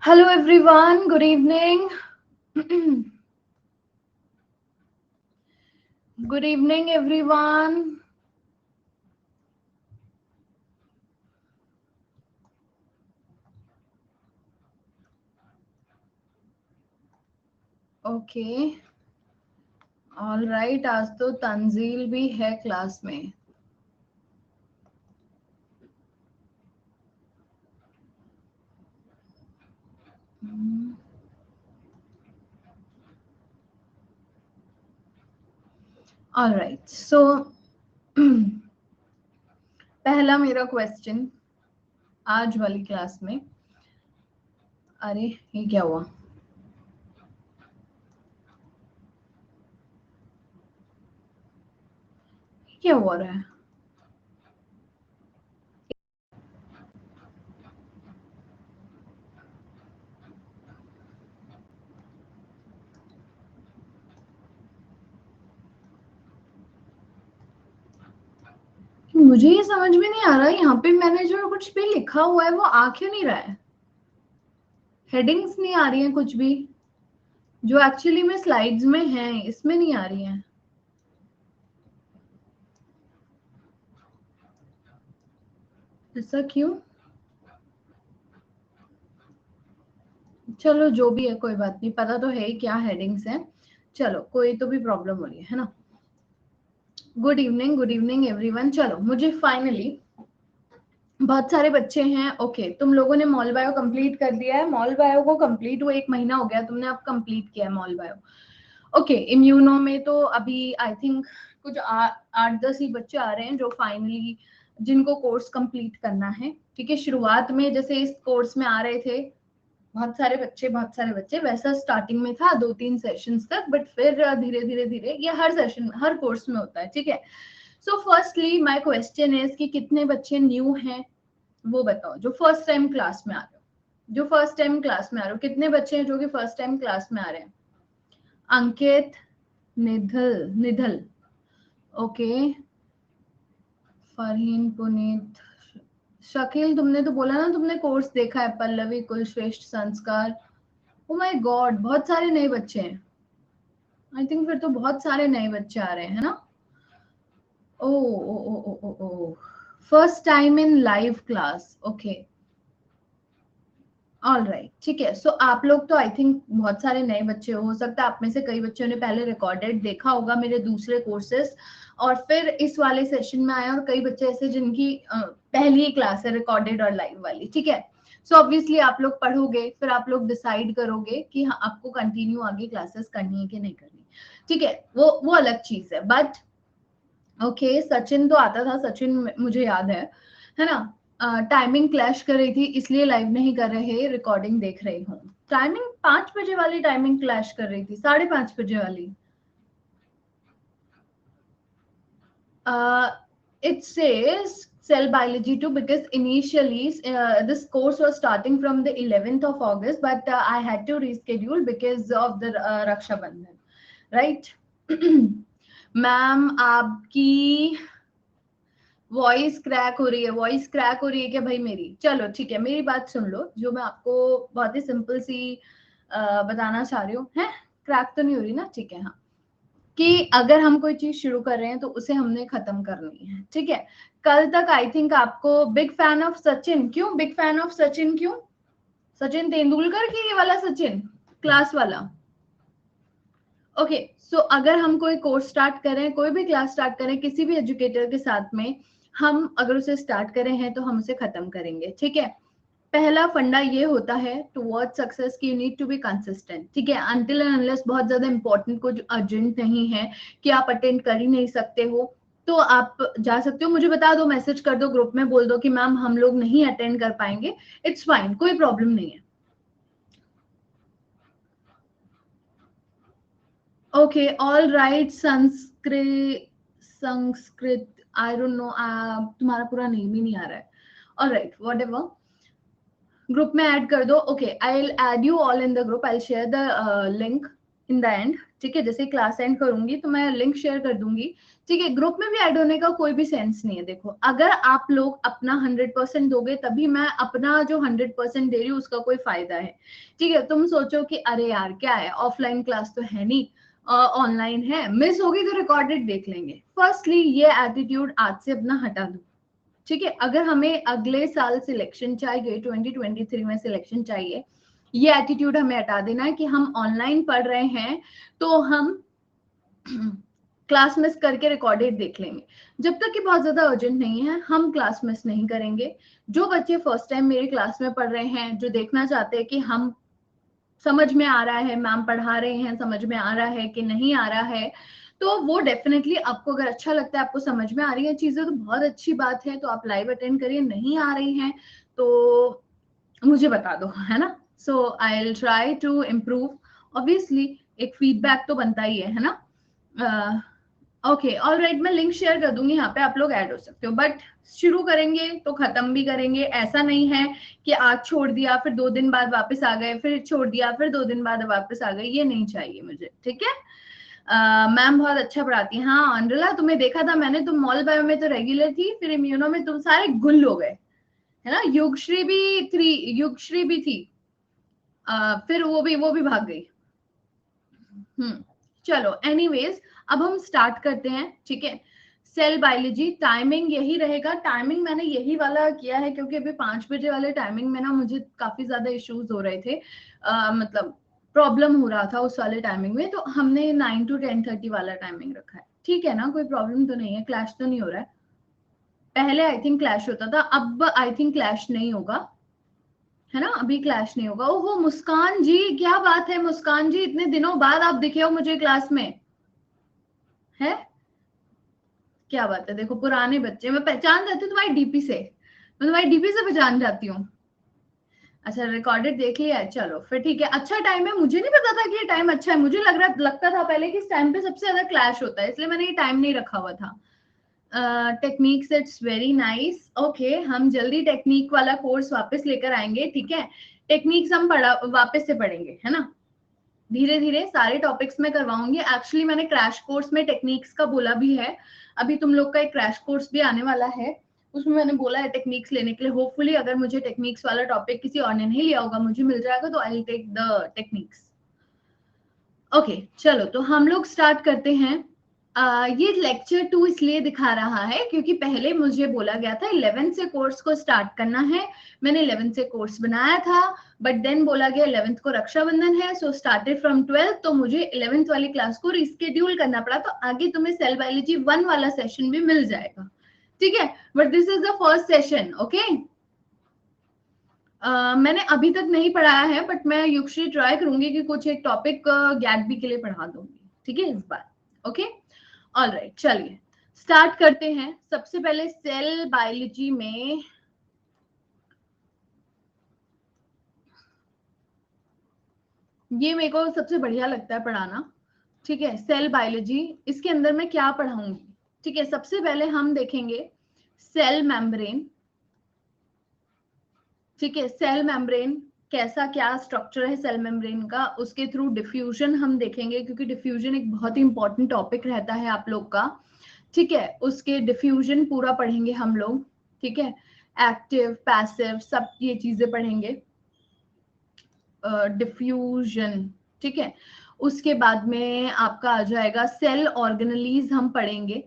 Hello everyone, good evening. Good evening everyone. Okay, all right. आज तो तंजील भी है क्लास में. All right. So पहला मेरा क्वेश्चन आज वाली क्लास में. अरे ये क्या हुआ? क्या हो रहा है? मुझे ये समझ में नहीं आ रहा. यहाँ पे मैंने जो कुछ भी लिखा हुआ है वो आ क्यों नहीं रहा है? हेडिंग्स नहीं आ रही हैं कुछ भी, जो एक्चुअली में स्लाइड्स में है इसमें नहीं आ रही हैं. ऐसा क्यों? चलो जो भी है कोई बात नहीं, पता तो है ही क्या हेडिंग्स हैं. चलो कोई तो भी प्रॉब्लम हो रही है ना. Good evening everyone. चलो मुझे फाइनली बहुत सारे बच्चे हैं. ओके तुम लोगों ने मॉल बायो कंप्लीट कर दिया है. मॉल बायो को कंप्लीट हुए 1 महीना हो गया, तुमने अब कंप्लीट किया है मॉल बायो. ओके इम्यूनो में तो अभी आई थिंक कुछ 8-10 ही बच्चे आ रहे हैं जो फाइनली जिनको कोर्स कंप्लीट करना है. ठीक है, शुरुआत में जैसे इस कोर्स में आ रहे थे बहुत सारे बच्चे वैसा स्टार्टिंग में था 2-3 सेशंस तक, बट फिर धीरे धीरे धीरे ये हर सेशन हर कोर्स में होता है. ठीक है. So firstly my question is कि कितने बच्चे न्यू हैं वो बताओ, जो फर्स्ट टाइम क्लास में आ रहे हो. जो फर्स्ट टाइम क्लास में आ रहे हो कितने बच्चे हैं जो कि फर्स्ट टाइम क्लास में आ रहे हैं? अंकित, निधल निधल, ओके, फरहीन, पुनीत, शकील. तुमने तो बोला ना तुमने कोर्स देखा है, पल्लवी, कुलश्रेष्ठ, संस्कार. ओ माय गॉड, बहुत सारे नए बच्चे हैं. आई थिंक फिर तो बहुत सारे नए बच्चे आ रहे हैं, है ना? Oh oh oh oh oh oh first time in live class. Okay all right, ठीक है. सो आप लोग तो आई थिंक बहुत सारे नए बच्चे हो सकता है आप में से कई बच्चों ने पहले रिकॉर्डेड देखा होगा मेरे दूसरे कोर्सेस और फिर इस वाले सेशन में आए, और कई बच्चे ऐसे जिनकी पहली ही क्लास है रिकॉर्डेड और लाइव वाली. ठीक है. सो ऑब्वियसली आप लोग पढ़ोगे, फिर आप लोग डिसाइड करोगे कि हाँ आपको कंटिन्यू आगे क्लासेस करनी है कि नहीं करनी. ठीक है, वो अलग चीज है. बट ओके सचिन तो आता था, सचिन मुझे याद है ना. टाइमिंग क्लैश कर रही थी इसलिए लाइव नहीं कर रहे, रिकॉर्डिंग देख रही हूँ. टाइमिंग 5 बजे वाली टाइमिंग क्लैश कर रही थी, 5:30 बजे वाली. It says cell biology too because initially this course was starting from the 11th of August, but I had to reschedule because of the Raksha Bandhan, right? Ma'am आपकी voice crack हो रही है. Voice crack हो रही है क्या भाई मेरी? चलो ठीक है, मेरी बात सुन लो जो मैं आपको बहुत ही सिंपल सी बताना चाह रही हूँ. है क्रैक तो नहीं हो रही ना? ठीक है. हाँ, कि अगर हम कोई चीज शुरू कर रहे हैं तो उसे हमने खत्म करनी है. ठीक है. कल तक आई थिंक आपको बिग फैन ऑफ सचिन. क्यों बिग फैन ऑफ सचिन? क्यों? सचिन तेंदुलकर की ये वाला सचिन क्लास वाला? ओके सो अगर हम कोई कोर्स स्टार्ट करें, कोई भी क्लास स्टार्ट करें किसी भी एजुकेटर के साथ में, हम अगर उसे स्टार्ट करें हैं तो हम उसे खत्म करेंगे. ठीक है. पहला फंडा ये होता है टुवर्ड सक्सेस की you need to be consistent. ठीक है. अनटिल एंड अनलेस बहुत ज्यादा इंपॉर्टेंट कुछ अर्जेंट नहीं है कि आप अटेंड कर ही नहीं सकते हो, तो आप जा सकते हो. मुझे बता दो, मैसेज कर दो, ग्रुप में बोल दो कि मैम हम लोग नहीं अटेंड कर पाएंगे. इट्स फाइन, कोई प्रॉब्लम नहीं है. Okay all right. Sanskrit I don't know, तुम्हारा पूरा नेम ही नहीं आ रहा है. ऑल राइट व्हाटएवर, ग्रुप में ऐड कर दो. Okay I will add you all in the group. I will share the link. In the end, ठीक है। जैसे क्लास एंड करूंगी तो मैं लिंक शेयर कर दूंगी, ठीक है। ग्रुप में भी ऐड होने का कोई भी सेंस नहीं है। देखो, अगर आप लोग अपना 100% दोगे तभी मैं अपना जो 100% दे रही हूँ उसका कोई फायदा है, ठीक है। तुम सोचो कि अरे यार क्या है, ऑफलाइन क्लास तो है नहीं, ऑनलाइन है, मिस होगी तो रिकॉर्डेड देख लेंगे। फर्स्टली ये एटीट्यूड आज से अपना हटा दो, ठीक है। अगर हमें अगले साल सिलेक्शन चाहिए, 2023 में सिलेक्शन चाहिए, ये एटीट्यूड हमें हटा देना है कि हम ऑनलाइन पढ़ रहे हैं तो हम क्लास मिस करके रिकॉर्डेड देख लेंगे। जब तक कि बहुत ज्यादा अर्जेंट नहीं है हम क्लास मिस नहीं करेंगे। जो बच्चे फर्स्ट टाइम मेरी क्लास में पढ़ रहे हैं, जो देखना चाहते हैं कि हम समझ में आ रहा है, मैम पढ़ा रहे हैं, समझ में आ रहा है कि नहीं आ रहा है, तो वो डेफिनेटली आपको अगर अच्छा लगता है, आपको समझ में आ रही है चीजें, तो बहुत अच्छी बात है, तो आप लाइव अटेंड करिए। नहीं आ रही हैं तो मुझे बता दो, है ना। So I will try to improve. Obviously एक फीडबैक तो बनता ही है ना। ओके, ऑल राइट, मैं लिंक शेयर कर दूंगी, यहाँ पे आप लोग ऐड हो सकते हो। बट शुरू करेंगे तो खत्म भी करेंगे। ऐसा नहीं है कि आज छोड़ दिया फिर 2 दिन बाद वापस आ गए, फिर छोड़ दिया फिर 2 दिन बाद वापस आ गए, ये नहीं चाहिए मुझे, ठीक है। मैम बहुत अच्छा पढ़ाती है। हाँ अंडला, तुम्हें देखा था मैंने, तुम मॉल बायो में तो रेगुलर थी, फिर इम्यूनो में तुम सारे गुल हो गए, है ना। युगश्री भी थी, फिर वो भी भाग गई। चलो एनीवेज, अब हम स्टार्ट करते हैं, ठीक है। सेल बायोलॉजी टाइमिंग यही रहेगा। टाइमिंग मैंने यही वाला किया है क्योंकि अभी 5 बजे वाले टाइमिंग में ना मुझे काफी ज्यादा इश्यूज हो रहे थे, मतलब प्रॉब्लम हो रहा था उस वाले टाइमिंग में, तो हमने 9 to 10:30 वाला टाइमिंग रखा है, ठीक है ना। कोई प्रॉब्लम तो नहीं है, क्लैश तो नहीं हो रहा है। पहले आई थिंक क्लैश होता था, अब आई थिंक क्लैश नहीं होगा, है ना। अभी क्लैश नहीं होगा। ओहो मुस्कान जी, क्या बात है मुस्कान जी, इतने दिनों बाद आप दिखे हो मुझे क्लास में, है क्या बात है। देखो पुराने बच्चे, मैं पहचान जाती हूँ तुम्हारी डीपी से, मैं तुम्हारी डीपी से पहचान जाती हूँ। अच्छा रिकॉर्डेड देख लिया है, चलो फिर ठीक है। अच्छा टाइम है, मुझे नहीं पता था कि ये टाइम अच्छा है। मुझे लगता था पहले कि इस टाइम पे सबसे ज्यादा क्लैश होता है, इसलिए मैंने ये टाइम नहीं रखा हुआ था। Techniques, it's very nice. Okay, हम जल्दी टेक्निक वाला कोर्स वापस लेकर आएंगे, ठीक है। टेक्निक्स हम वापस से पढ़ेंगे, है ना। धीरे धीरे सारे टॉपिक्स में करवाऊंगी। एक्चुअली मैंने क्रैश कोर्स में टेक्निक्स का बोला भी है, अभी तुम लोग का एक क्रैश कोर्स भी आने वाला है, उसमें मैंने बोला है टेक्निक्स लेने के लिए। होपफुली अगर मुझे टेक्निक्स वाला टॉपिक किसी और ने नहीं लिया होगा, मुझे मिल जाएगा, तो I will take the techniques. Okay चलो, तो हम लोग स्टार्ट करते हैं। ये लेक्चर 2 इसलिए दिखा रहा है क्योंकि पहले मुझे बोला गया था 11 से कोर्स को स्टार्ट करना है। मैंने 11 से कोर्स बनाया था, बट देन बोला गया 11th को रक्षाबंधन है, सो स्टार्टेड फ्रॉम 12th, तो मुझे 11th वाली क्लास को रिस्केड्यूल करना पड़ा। तो आगे तुम्हें सेल बायोलॉजी 1 वाला सेशन भी मिल जाएगा, ठीक है। But this is the first session, okay. मैंने अभी तक नहीं पढ़ाया है, बट मैं युगश्री ट्राई करूंगी कि कुछ एक टॉपिक गैट बी के लिए पढ़ा दूंगी, ठीक है, इस बार। ओके ऑल राइट, चलिए स्टार्ट करते हैं। सबसे पहले सेल बायोलॉजी में ये मेरे को सबसे बढ़िया लगता है पढ़ाना, ठीक है। सेल बायोलॉजी, इसके अंदर मैं क्या पढ़ाऊंगी, ठीक है। सबसे पहले हम देखेंगे सेल मेम्ब्रेन, ठीक है। सेल मेम्ब्रेन कैसा, क्या स्ट्रक्चर है सेल मेम्ब्रेन का, उसके थ्रू डिफ्यूजन हम देखेंगे, क्योंकि डिफ्यूजन एक बहुत ही इंपॉर्टेंट टॉपिक रहता है आप लोग का, ठीक है। उसके डिफ्यूजन पूरा पढ़ेंगे हम लोग, ठीक है। एक्टिव पैसिव सब ये चीजें पढ़ेंगे, डिफ्यूजन, ठीक है। उसके बाद में आपका आ जाएगा सेल ऑर्गेनेलीज हम पढ़ेंगे,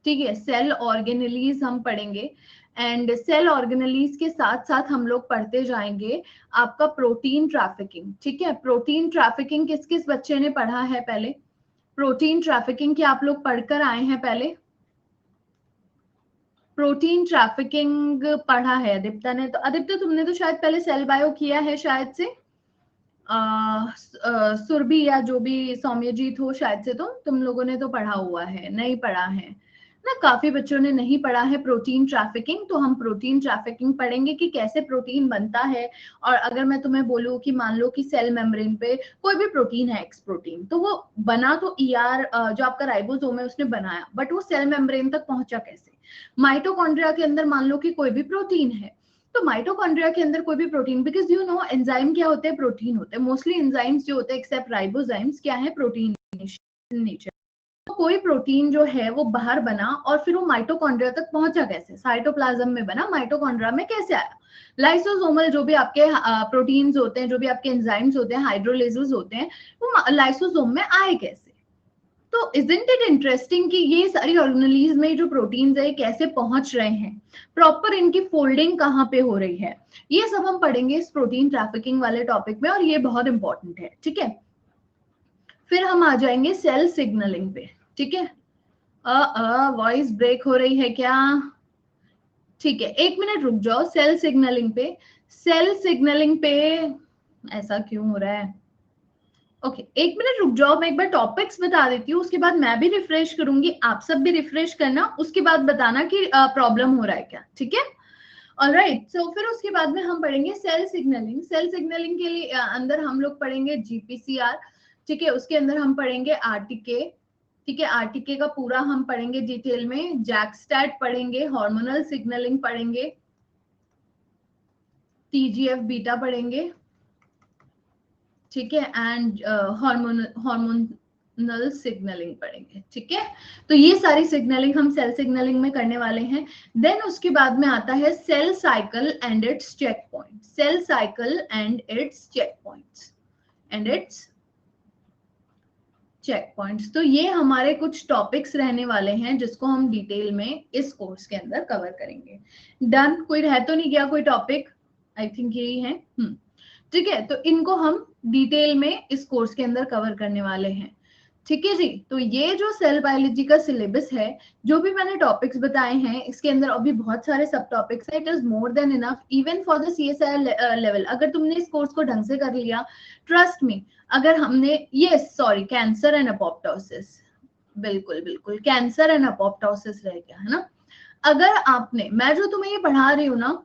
ठीक है। सेल ऑर्गेनेलीज हम पढ़ेंगे, एंड सेल ऑर्गेनेलीज के साथ साथ हम लोग पढ़ते जाएंगे आपका प्रोटीन ट्रैफिकिंग, ठीक है। प्रोटीन ट्रैफिकिंग किस किस बच्चे ने पढ़ा है पहले, प्रोटीन ट्रैफिकिंग क्या आप लोग पढ़कर आए हैं पहले। प्रोटीन ट्रैफिकिंग पढ़ा है अदिप्ता ने, तो अदिप्ता तुमने तो शायद पहले सेल बायो किया है शायद से, सुरभि या जो भी सौम्यजीत हो, शायद से तुम लोगों ने तो पढ़ा हुआ है, नहीं पढ़ा है ना। काफी बच्चों ने नहीं पढ़ा है प्रोटीन ट्रैफिकिंग, तो हम प्रोटीन ट्रैफिकिंग पढ़ेंगे कि कैसे प्रोटीन बनता है। और अगर मैं तुम्हें बोलूं कि मान लो कि सेल मेम्ब्रेन पे कोई भी प्रोटीन है, एक्स प्रोटीन, तो वो बना तो ईआर जो आपका राइबोसोम है उसने बनाया, बट वो सेल मेम्ब्रेन तक पहुंचा कैसे। माइटोकॉन्ड्रिया के अंदर मान लो कि कोई भी प्रोटीन है, तो माइटोकॉन्ड्रिया के अंदर कोई भी protein, because you know enzyme क्या होते हैं, प्रोटीन होते हैं मोस्टली। एंजाइम्स जो होते हैं एक्सेप्ट राइबोजाइम्स क्या है, प्रोटीन नेचर। तो कोई प्रोटीन जो है वो बाहर बना और फिर वो माइटोकॉन्ड्रिया तक पहुंचा कैसे, साइटोप्लाज्म में बना, माइटोकॉन्ड्रिया में कैसे आया। लाइसोसोमल जो भी आपके प्रोटीन्स होते हैं, जो भी आपके एंजाइम्स होते हैं, हाइड्रोलेजेस होते हैं, वो लाइसोसोम में आए कैसे। तो इजंट इट इंटरेस्टिंग कि ये सारी ऑर्गेनेलीज में जो प्रोटीन्स है कैसे पहुंच रहे हैं, प्रॉपर इनकी फोल्डिंग कहाँ पे हो रही है, ये सब हम पढ़ेंगे इस प्रोटीन ट्रैफिकिंग वाले टॉपिक में, और ये बहुत इंपॉर्टेंट है, ठीक है। फिर हम आ जाएंगे सेल सिग्नलिंग पे, ठीक है। वॉइस ब्रेक हो रही है क्या, ठीक है, एक मिनट रुक जाओ। सेल सिग्नलिंग पे, सेल सिग्नलिंग पे ऐसा क्यों हो रहा है, ओके एक मिनट रुक जाओ, मैं एक बार टॉपिक्स बता देती हूँ, उसके बाद मैं भी रिफ्रेश करूंगी, आप सब भी रिफ्रेश करना, उसके बाद बताना कि प्रॉब्लम हो रहा है क्या, ठीक है। ऑलराइट, सो फिर उसके बाद में हम पढ़ेंगे सेल सिग्नलिंग। सेल सिग्नलिंग के लिए अंदर हम लोग पढ़ेंगे जीपीसीआर, ठीक है, उसके अंदर हम पढ़ेंगे आरटीके, ठीक है, आरटीके का पूरा हम पढ़ेंगे डिटेल में, जैकस्टैट पढ़ेंगे, हार्मोनल सिग्नलिंग पढ़ेंगे, टीजीएफ बीटा पढ़ेंगे, ठीक है, एंड हार्मोनल सिग्नलिंग पढ़ेंगे, ठीक है। तो ये सारी सिग्नलिंग हम सेल सिग्नलिंग में करने वाले हैं। देन उसके बाद में आता है cell cycle and its checkpoint, cell cycle and its checkpoints, and its checkpoints. तो ये हमारे कुछ टॉपिक्स रहने वाले हैं जिसको हम डिटेल में इस कोर्स के अंदर कवर करेंगे। डन, कोई रह तो नहीं गया कोई टॉपिक, आई थिंक यही है, ठीक है। तो इनको हम डिटेल में इस कोर्स के अंदर कवर करने वाले हैं, ठीक है जी। तो ये जो सेल बायोलॉजी का सिलेबस है, जो भी मैंने टॉपिक्स बताए हैं, इसके अंदर अभी बहुत सारे सब टॉपिक्स है, it is more than enough even for the CSIR level. अगर तुमने इस कोर्स को ढंग से कर लिया, ट्रस्ट मी, अगर हमने ये सॉरी कैंसर एंड अपोप्टोसिस, बिल्कुल बिल्कुल कैंसर एंड अपोप्टोसिस रह गया है ना। अगर आपने, मैं जो तुम्हें ये पढ़ा रही हूँ ना,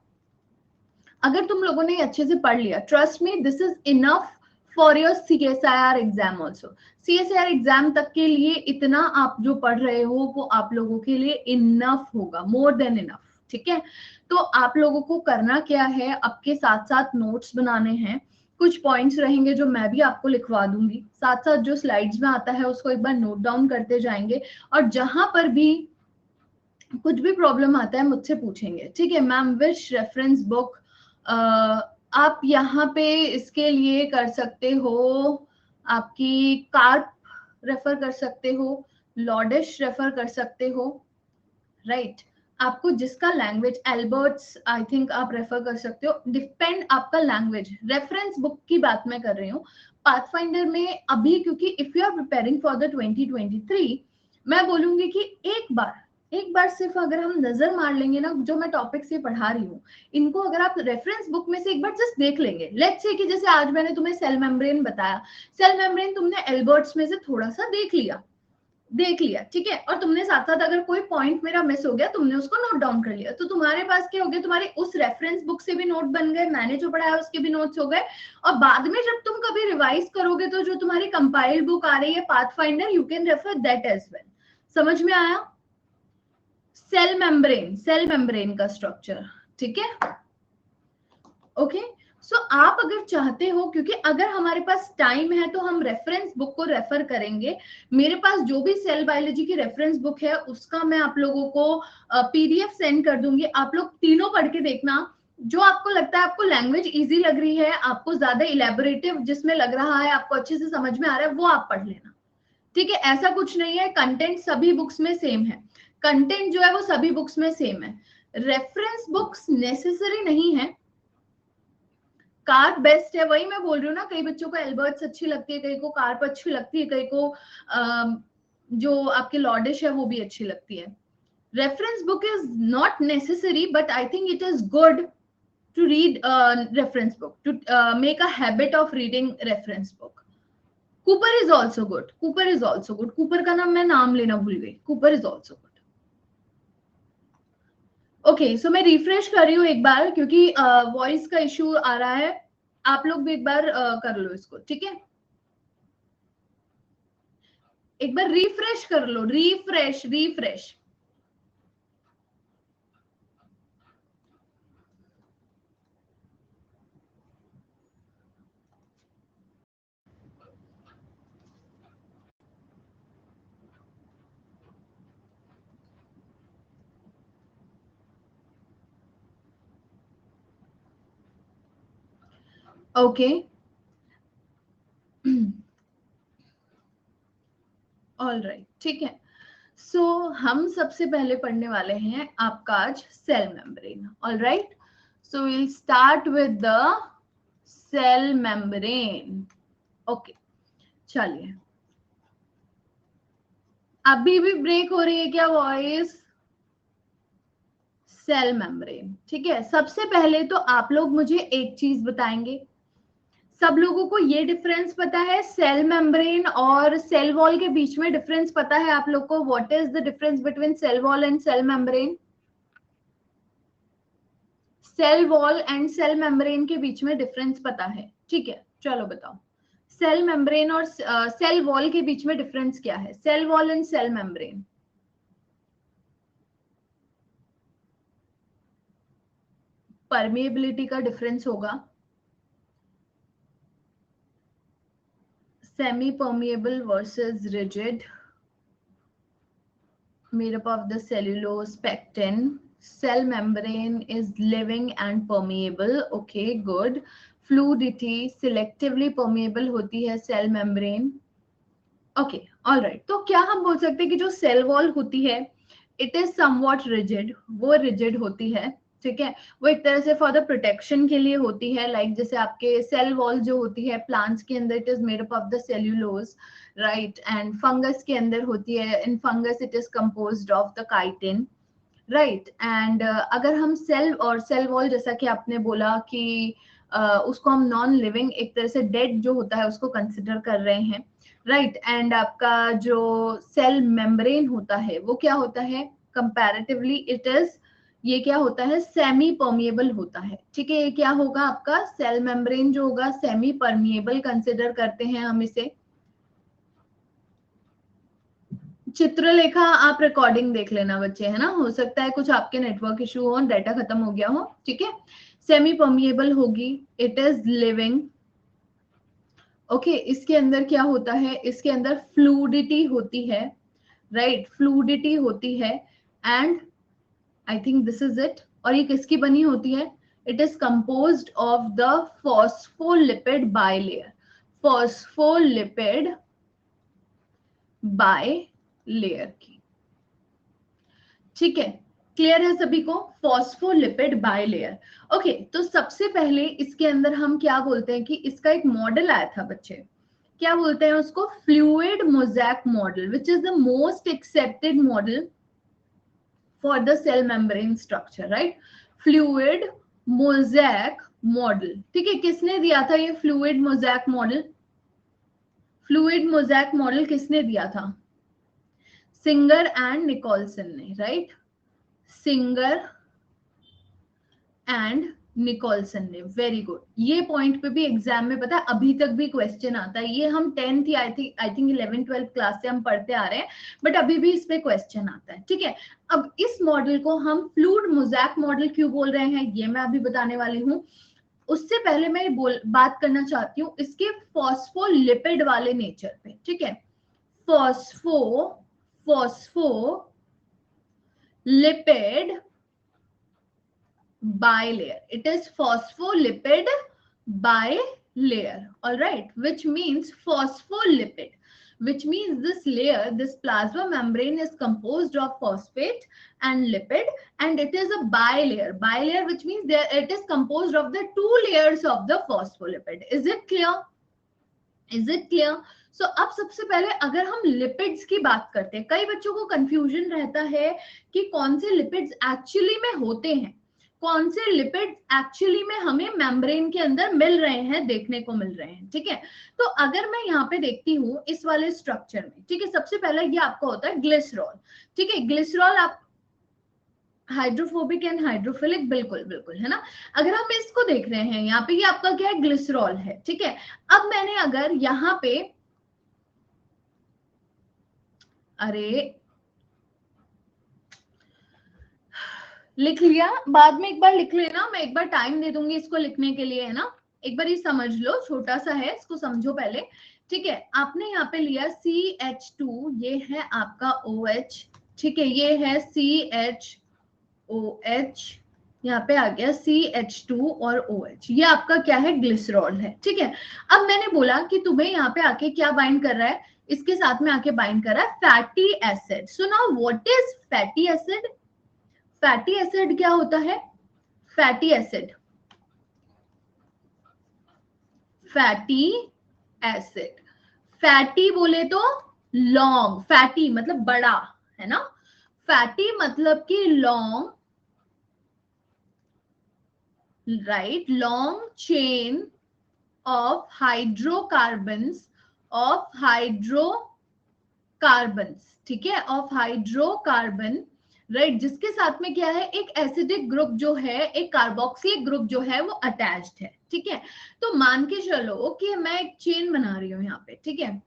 अगर तुम लोगों ने अच्छे से पढ़ लिया, trust me this is enough for your CSIR exam also. CSIR exam तक के लिए इतना आप जो पढ़ रहे हो वो आप लोगों के लिए इनफ होगा, मोर देन इनफ, ठीक है। तो आप लोगों को करना क्या है, आपके साथ साथ नोट्स बनाने हैं, कुछ पॉइंट्स रहेंगे जो मैं भी आपको लिखवा दूंगी, साथ साथ जो स्लाइड्स में आता है उसको एक बार नोट डाउन करते जाएंगे, और जहां पर भी कुछ भी प्रॉब्लम आता है मुझसे पूछेंगे, ठीक है। मैम विच रेफरेंस बुक आप यहाँ पे इसके लिए कर सकते हो, आपकी कार्प रेफर कर सकते हो, लॉडिश रेफर कर सकते हो, राइट। आपको जिसका लैंग्वेज, एल्बर्ट्स आई थिंक आप रेफर कर सकते हो, डिपेंड आपका लैंग्वेज। रेफरेंस बुक की बात मैं कर रही हूँ पाथफाइंडर में अभी, क्योंकि if you are preparing for the 2023, मैं बोलूंगी कि एक बार सिर्फ अगर हम नजर मार लेंगे ना, जो मैं टॉपिक से पढ़ा रही हूँ, इनको अगर आप रेफरेंस बुक में से एक बार जस्ट देख लेंगे, लेट्स से कि जैसे आज मैंने तुम्हें सेल मेम्ब्रेन बताया, सेल मेम्ब्रेन तुमने एल्बर्ट्स में से थोड़ा सा देख लिया, ठीक है, और तुमने साथ साथ अगर कोई पॉइंट मेरा मिस हो गया, तुमने उसको नोट डाउन कर लिया, तो तुम्हारे पास क्या हो गया, तुम्हारे उस रेफरेंस बुक से भी नोट बन गए, मैंने जो पढ़ाया उसके भी नोट्स हो गए, और बाद में जब तुम कभी रिवाइज करोगे तो जो तुम्हारी कंपाइल्ड बुक आ रही है Pathfinder, you can refer that as well. समझ में आया? सेल मेम्ब्रेन का स्ट्रक्चर, ठीक है, ओके। सो आप अगर चाहते हो, क्योंकि अगर हमारे पास टाइम है तो हम रेफरेंस बुक को रेफर करेंगे। मेरे पास जो भी सेल बायोलॉजी की रेफरेंस बुक है उसका मैं आप लोगों को पीडीएफ सेंड कर दूंगी, आप लोग तीनों पढ़ के देखना, जो आपको लगता है, आपको लैंग्वेज इजी लग रही है, आपको ज्यादा इलेबोरेटिव जिसमें लग रहा है, आपको अच्छे से समझ में आ रहा है, वो आप पढ़ लेना, ठीक है। ऐसा कुछ नहीं है, कंटेंट सभी बुक्स में सेम है, कंटेंट जो है वो सभी बुक्स में सेम है, रेफरेंस बुक्स नेसेसरी नहीं है, कार्प बेस्ट है, वही मैं बोल रही हूँ ना, कई बच्चों को एल्बर्ट्स अच्छी लगती है, कई को कार्प अच्छी लगती है, कई को जो आपकी लॉडिश है वो भी अच्छी लगती है। Reference book is not necessary, but I think it is good to read reference book, to make a habit of reading reference book. Cooper is also good, Cooper का नाम मैं नाम लेना भूल गई, Cooper is also good. Okay, so मैं refresh कर रही हूँ एक बार, क्योंकि वॉइस का इश्यू आ रहा है, आप लोग भी एक बार कर लो इसको, ठीक है। एक बार रिफ्रेश कर लो, रिफ्रेश। ओके, ऑल राइट, ठीक है। सो हम सबसे पहले पढ़ने वाले हैं आपका आज cell membrane. All right, so will start with the cell membrane. Okay, चलिए। अभी भी ब्रेक हो रही है क्या वॉइस? सेल मेम्ब्रेन, ठीक है। सबसे पहले तो आप लोग मुझे एक चीज बताएंगे, सब लोगों को ये डिफरेंस पता है सेल मेम्ब्रेन और सेल वॉल के बीच में डिफरेंस पता है आप लोग को? What is the difference between cell wall and cell membrane? Cell wall and cell membrane के बीच में डिफरेंस पता है, ठीक है। चलो बताओ, सेल मेम्ब्रेन और सेल वॉल के बीच में डिफरेंस क्या है? Cell wall and cell membrane. Permeability का डिफरेंस होगा, semi permeable versus rigid, made up of the cellulose pectin. Cell membrane is living and permeable. Okay, good. Fluidity, selectively permeable होती है cell membrane. Okay, all right. तो क्या हम बोल सकते हैं कि जो cell wall होती है, it is somewhat rigid. वो rigid होती है, ठीक है। वो एक तरह से फॉर द प्रोटेक्शन के लिए होती है, लाइक जैसे आपके सेल वॉल जो होती है प्लांट्स के अंदर, it is made up of the cellulose, right. And fungus के अंदर होती है, in fungus it is composed of the chitin, right. And अगर हम सेल और सेल वॉल, जैसा कि आपने बोला कि उसको हम नॉन लिविंग, एक तरह से डेड जो होता है उसको कंसिडर कर रहे हैं, राइट। एंड आपका जो सेल मेम्ब्रेन होता है वो क्या होता है? कंपैरेटिवली इट इज, ये क्या होता है? सेमी परमिएबल होता है, ठीक है। ये क्या होगा आपका? सेल मेम्ब्रेन जो होगा सेमी परमिएबल कंसिडर करते हैं हम इसे। चित्रलेखा, आप रिकॉर्डिंग देख लेना बच्चे, है ना, हो सकता है कुछ आपके नेटवर्क इशू हो, डाटा खत्म हो गया हो, ठीक है। सेमी परमिएबल होगी, इट इज लिविंग। ओके, इसके अंदर क्या होता है? इसके अंदर फ्लूडिटी होती है, राइट, फ्लूडिटी होती है। And I think this is it. और ये किसकी बनी होती है? It is composed of the phospholipid bilayer, phospholipid bilayer की, ठीक है। क्लियर है सभी को? Phospholipid bilayer. ओके, तो सबसे पहले इसके अंदर हम क्या बोलते हैं कि इसका एक मॉडल आया था बच्चे, क्या बोलते हैं उसको? Fluid mosaic model, which is the most accepted model for the cell membrane structure, right. Fluid mosaic model, ठीक है। किसने दिया था ये fluid mosaic model? Fluid mosaic model किसने दिया था? सिंगर एंड निकोलसन ने, राइट। सिंगर एंड निकोलसन ने, वेरी गुड। ये पॉइंट पे भी एग्जाम में पता है अभी तक भी क्वेश्चन आता है, ये हम 10th या I think 11th 12th class से हम पढ़ते आ रहे हैं, बट अभी भी इस पे क्वेश्चन आता है, ठीक है। अब इस मॉडल को हम फ्लूइड मोज़ेक मॉडल क्यों बोल रहे हैं ये मैं अभी बताने वाली हूँ। उससे पहले मैं बात करना चाहती हूँ इसके फॉस्फोलिपिड वाले नेचर पे, ठीक है। Phospholipid bilayer, it is phospholipid bilayer, all right, which means phospholipid, which means this layer, this plasma membrane is composed of phosphate and lipid, and it is a bilayer, bilayer which means there it is composed of the two layers of the phospholipid. Is it clear? Is it clear? सो अब सबसे पहले अगर हम lipids की बात करते हैं, कई बच्चों को कंफ्यूजन रहता है कि कौन से लिपिड्स एक्चुअली में होते हैं, कौन से लिपिड एक्चुअली में हमें मेम्ब्रेन के अंदर मिल रहे हैं, देखने को मिल रहे हैं, ठीक है। तो अगर मैं यहाँ पे देखती हूँ इस वाले स्ट्रक्चर में, ठीक है, सबसे पहले ये आपका होता है ग्लिसरॉल, ठीक है। ग्लिसरॉल आप हाइड्रोफोबिक एंड हाइड्रोफिलिक, बिल्कुल बिल्कुल, है ना। अगर हम इसको देख रहे हैं यहाँ पे, ये आपका क्या है? ग्लिसरॉल है, ठीक है। अब मैंने अगर यहाँ पे, अरे लिख लिया, बाद में एक बार लिख लेना, मैं एक बार टाइम दे दूंगी इसको लिखने के लिए, है ना। एक बार ये समझ लो, छोटा सा है, इसको समझो पहले, ठीक है। आपने यहाँ पे लिया CH2, ये है आपका OH, ठीक है, ये है CHOH, यहाँ पे आ गया CH2 और OH, ये आपका क्या है, ग्लिसरॉल है, ठीक है। अब मैंने बोला कि तुम्हें यहाँ पे आके क्या बाइंड कर रहा है, इसके साथ में आके बाइंड कर रहा है fatty acid. So now what is fatty acid? Fatty acid क्या होता है? Fatty acid, fatty acid, fatty बोले तो लॉन्ग, फैटी मतलब बड़ा, है ना, फैटी मतलब कि long, right, long chain of hydrocarbons, of hydrocarbons, ठीक है, of hydrocarbon, राइट, जिसके साथ में क्या है, एक एसिडिक ग्रुप जो है, एक कार्बोक्सिलिक ग्रुप जो है वो अटैच्ड है, ठीक है। तो मान के चलो कि मैं एक चेन बना रही हूं यहाँ पे, ठीक है,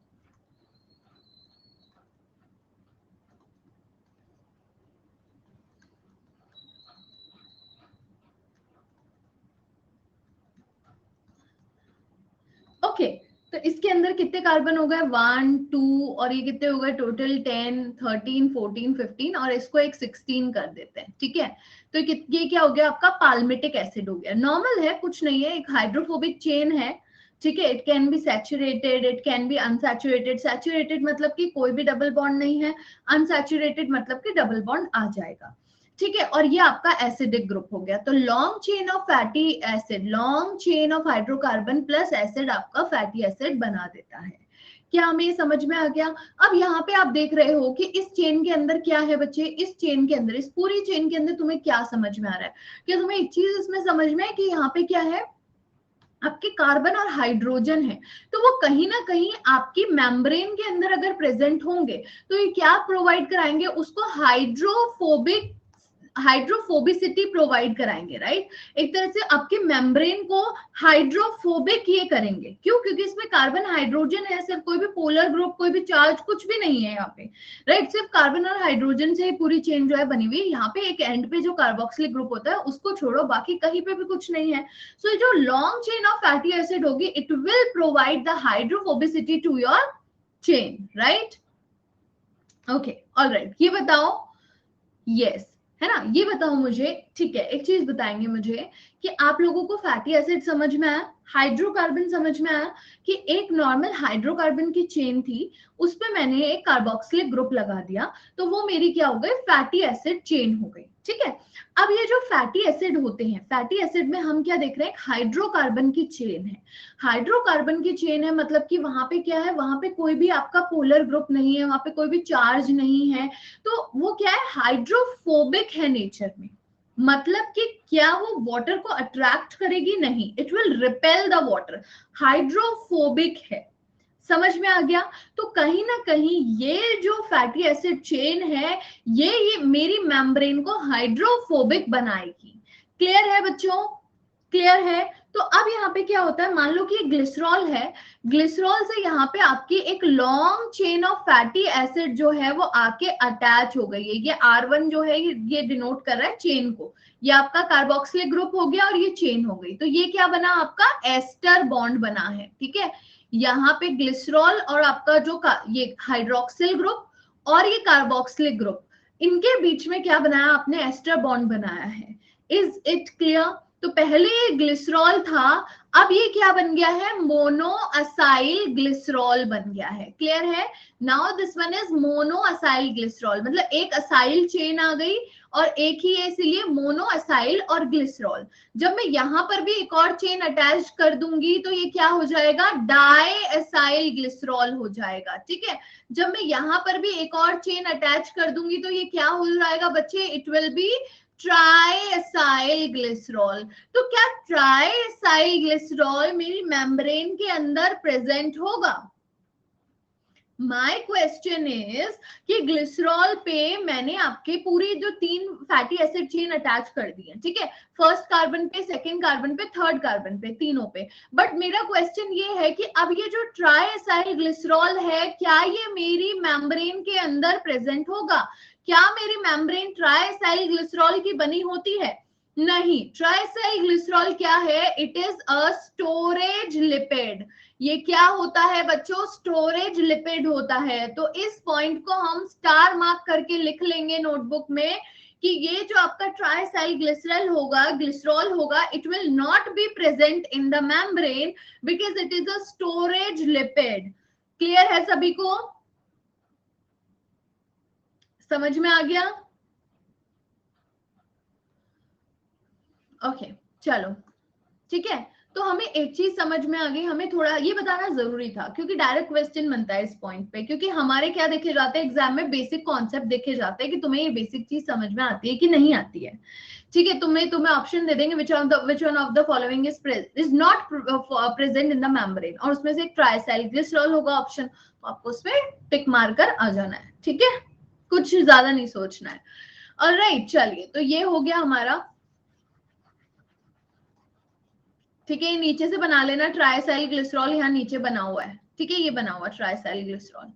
ओके। तो इसके अंदर कितने कार्बन हो गए, 1 2, और ये कितने हो गए टोटल, 10 13 14 15, और इसको एक 16 कर देते हैं, ठीक है। तो ये क्या हो गया आपका, पाल्मिटिक एसिड हो गया। नॉर्मल है, कुछ नहीं है, एक हाइड्रोफोबिक चेन है, ठीक है। It can be saturated, it can be unsaturated. Saturated मतलब कि कोई भी डबल बॉन्ड नहीं है, अनसैचुरेटेड मतलब कि डबल बॉन्ड आ जाएगा, ठीक है। और ये आपका एसिडिक ग्रुप हो गया। तो long chain of fatty acid, long chain of hydrocarbon plus acid आपका फैटी एसिड बना देता है। क्या हमें ये समझ में आ गया? अब यहाँ पे आप देख रहे हो कि इस चेन के अंदर क्या है बच्चे, इस चेन के अंदर, इस पूरी चेन के अंदर तुम्हें क्या समझ में आ रहा है? क्या तुम्हें एक चीज इसमें समझ में है कि यहाँ पे क्या है, आपके कार्बन और हाइड्रोजन है, तो वो कहीं ना कहीं आपकी मेम्ब्रेन के अंदर अगर प्रेजेंट होंगे तो ये क्या प्रोवाइड कराएंगे, उसको हाइड्रोफोबिसिटी प्रोवाइड कराएंगे, राइट। एक तरह से आपके मेम्ब्रेन को हाइड्रोफोबिक ये करेंगे। क्यों? क्योंकि इसमें कार्बन हाइड्रोजन है, सिर्फ कोई भी पोलर ग्रुप, कोई भी चार्ज कुछ भी नहीं है यहाँ पे, राइट। सिर्फ कार्बन और हाइड्रोजन से ही पूरी चेन जो है बनी हुई है। यहाँ पे एक एंड पे जो कार्बोक्सिलिक ग्रुप होता है उसको छोड़ो, बाकी कहीं पे भी कुछ नहीं है। सो जो long chain of fatty acid होगी, it will provide the hydrophobicity to your chain, right. Okay, alright, ये बताओ, यस, है ना, ये बताओ मुझे, ठीक है, एक चीज बताएंगे मुझे कि आप लोगों को फैटी एसिड समझ में आया, हाइड्रोकार्बन समझ में आया, कि एक नॉर्मल हाइड्रोकार्बन की चेन थी, उस पे मैंने एक कार्बोक्सिलिक ग्रुप लगा दिया, तो वो मेरी क्या हो गई, फैटी एसिड चेन हो गई, ठीक है। अब ये जो फैटी एसिड होते हैं, फैटी एसिड में हम क्या देख रहे हैं, हाइड्रोकार्बन की चेन है। हाइड्रोकार्बन की चेन है मतलब कि वहां पे क्या है, वहां पे कोई भी आपका पोलर ग्रुप नहीं है, वहां पे कोई भी चार्ज नहीं है, तो वो क्या है, हाइड्रोफोबिक है नेचर में। मतलब कि क्या वो वाटर को अट्रैक्ट करेगी? नहीं, it will repel the water, hydrophobic है। समझ में आ गया? तो कहीं ना कहीं ये जो फैटी एसिड चेन है, ये मेरी मेम्ब्रेन को हाइड्रोफोबिक बनाएगी। क्लियर है बच्चों? क्लियर है? तो अब यहाँ पे क्या होता है, मान लो कि ग्लिसरॉल है, ग्लिसरॉल से यहाँ पे आपकी एक long chain of fatty acid जो है वो आके अटैच हो गई है। ये R1 जो है ये डिनोट कर रहा है चेन को, ये आपका कार्बोक्सिलिक ग्रुप हो गया और ये चेन हो गई। तो ये क्या बना आपका, एस्टर बॉन्ड बना है, ठीक है। यहाँ पे ग्लिसरॉल और आपका जो ये हाइड्रोक्सिल ग्रुप और ये कार्बोक्सिलिक ग्रुप, इनके बीच में क्या बनाया आपने, एस्टर बॉन्ड बनाया है। Is it clear? तो पहले ये ग्लिसरॉल था, अब ये क्या बन गया है, मोनोअसाइल ग्लिसरॉल बन गया है। क्लियर है? Now this one is monoacyl glycerol, मतलब एक असाइल चेन आ गई और एक ही है, इसीलिए मोनोअसाइल और ग्लिसरॉल। जब मैं यहां पर भी एक और चेन अटैच कर दूंगी तो ये क्या हो जाएगा, डाईएसाइल ग्लिसरॉल हो जाएगा, ठीक है। जब मैं यहां पर भी एक और चेन अटैच कर दूंगी तो ये क्या हो जाएगा बच्चे, इट विल बी ट्राईएसाइल ग्लिसरॉल। तो क्या ट्राईएसाइल ग्लिसरॉल मेरी मेम्ब्रेन के अंदर प्रेजेंट होगा? माय क्वेश्चन इज कि ग्लिसरॉल पे मैंने आपके पूरी जो 3 फैटी एसिड चेन अटैच कर दी है, ठीक है, फर्स्ट कार्बन पे, सेकंड कार्बन पे, थर्ड कार्बन पे, तीनों पे। बट मेरा क्वेश्चन ये है कि अब ये जो ट्राईएसाइल ग्लिसरॉल है, क्या ये मेरी मेम्ब्रेन के अंदर प्रेजेंट होगा? क्या मेरी मेम्ब्रेन ट्राईएसाइल ग्लिसरॉल की बनी होती है? नहीं। ट्राईएसाइल ग्लिसरॉल क्या है, it is a storage lipid. ये क्या होता है बच्चों, स्टोरेज लिपिड होता है। तो इस पॉइंट को हम स्टार मार्क करके लिख लेंगे नोटबुक में कि ये जो आपका ट्राइसाइल ग्लिसरॉल होगा, it will not be present in the membrane because it is a storage lipid. Clear है सभी को? समझ में आ गया? ओके चलो ठीक है। तो हमें एक चीज समझ में आ गई, हमें थोड़ा ये बताना जरूरी था क्योंकि डायरेक्ट क्वेश्चन बनता है इस पॉइंट पे, क्योंकि हमारे क्या देखे जाते हैं एग्जाम में, बेसिक कॉन्सेप्ट देखे जाते हैं कि तुम्हें ये बेसिक चीज समझ में आती है कि नहीं आती है। ठीक है, तुम्हें ऑप्शन दे देंगे which one of the following is not present in the membrane, और उसमें से एक ट्राइसाइल ग्लिसरॉल होगा ऑप्शन, तो आपको उसमें टिक मार कर आ जाना है। ठीक है, कुछ ज्यादा नहीं सोचना है। ऑलराइट चलिए, तो ये हो गया हमारा। ठीक है, ये नीचे से बना लेना, ट्राइसाइल ग्लिसरॉल यहाँ नीचे बना हुआ है। ठीक है, ये बना हुआ ट्राइसाइल ग्लिसरॉल।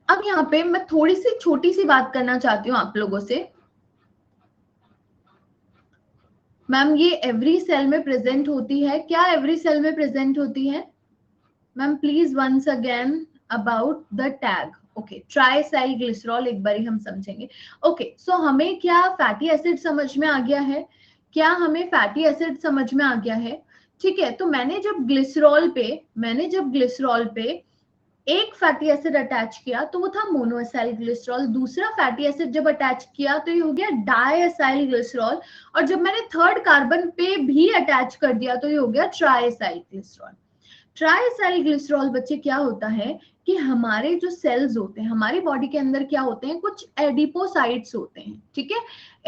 अब यहाँ पे मैं थोड़ी सी छोटी सी बात करना चाहती हूँ आप लोगों से। मैम ये एवरी सेल में प्रेजेंट होती है क्या? एवरी सेल में प्रेजेंट होती है ma'am? Please once again about the tag. Okay, triacyl glycerol एक बार ही हम समझेंगे। ओके सो हमें क्या फैटी एसिड समझ में आ गया है? क्या हमें फैटी एसिड समझ में आ गया है? ठीक है, तो मैंने जब ग्लिसरॉल पे एक फैटी एसिड अटैच किया तो वो था मोनोएसाइल ग्लिसरॉल, दूसरा फैटी एसिड जब अटैच किया तो ये हो गया डाइएसाइल ग्लिसरॉल, और जब मैंने थर्ड कार्बन पे भी अटैच कर दिया तो ये हो गया ट्राइएसाइल ग्लिसरॉल। ट्राइएसाइल ग्लिसरॉल बच्चे क्या होता है कि हमारे जो सेल्स होते हैं हमारी बॉडी के अंदर क्या होते हैं, कुछ एडिपोसाइट्स होते हैं। ठीक है,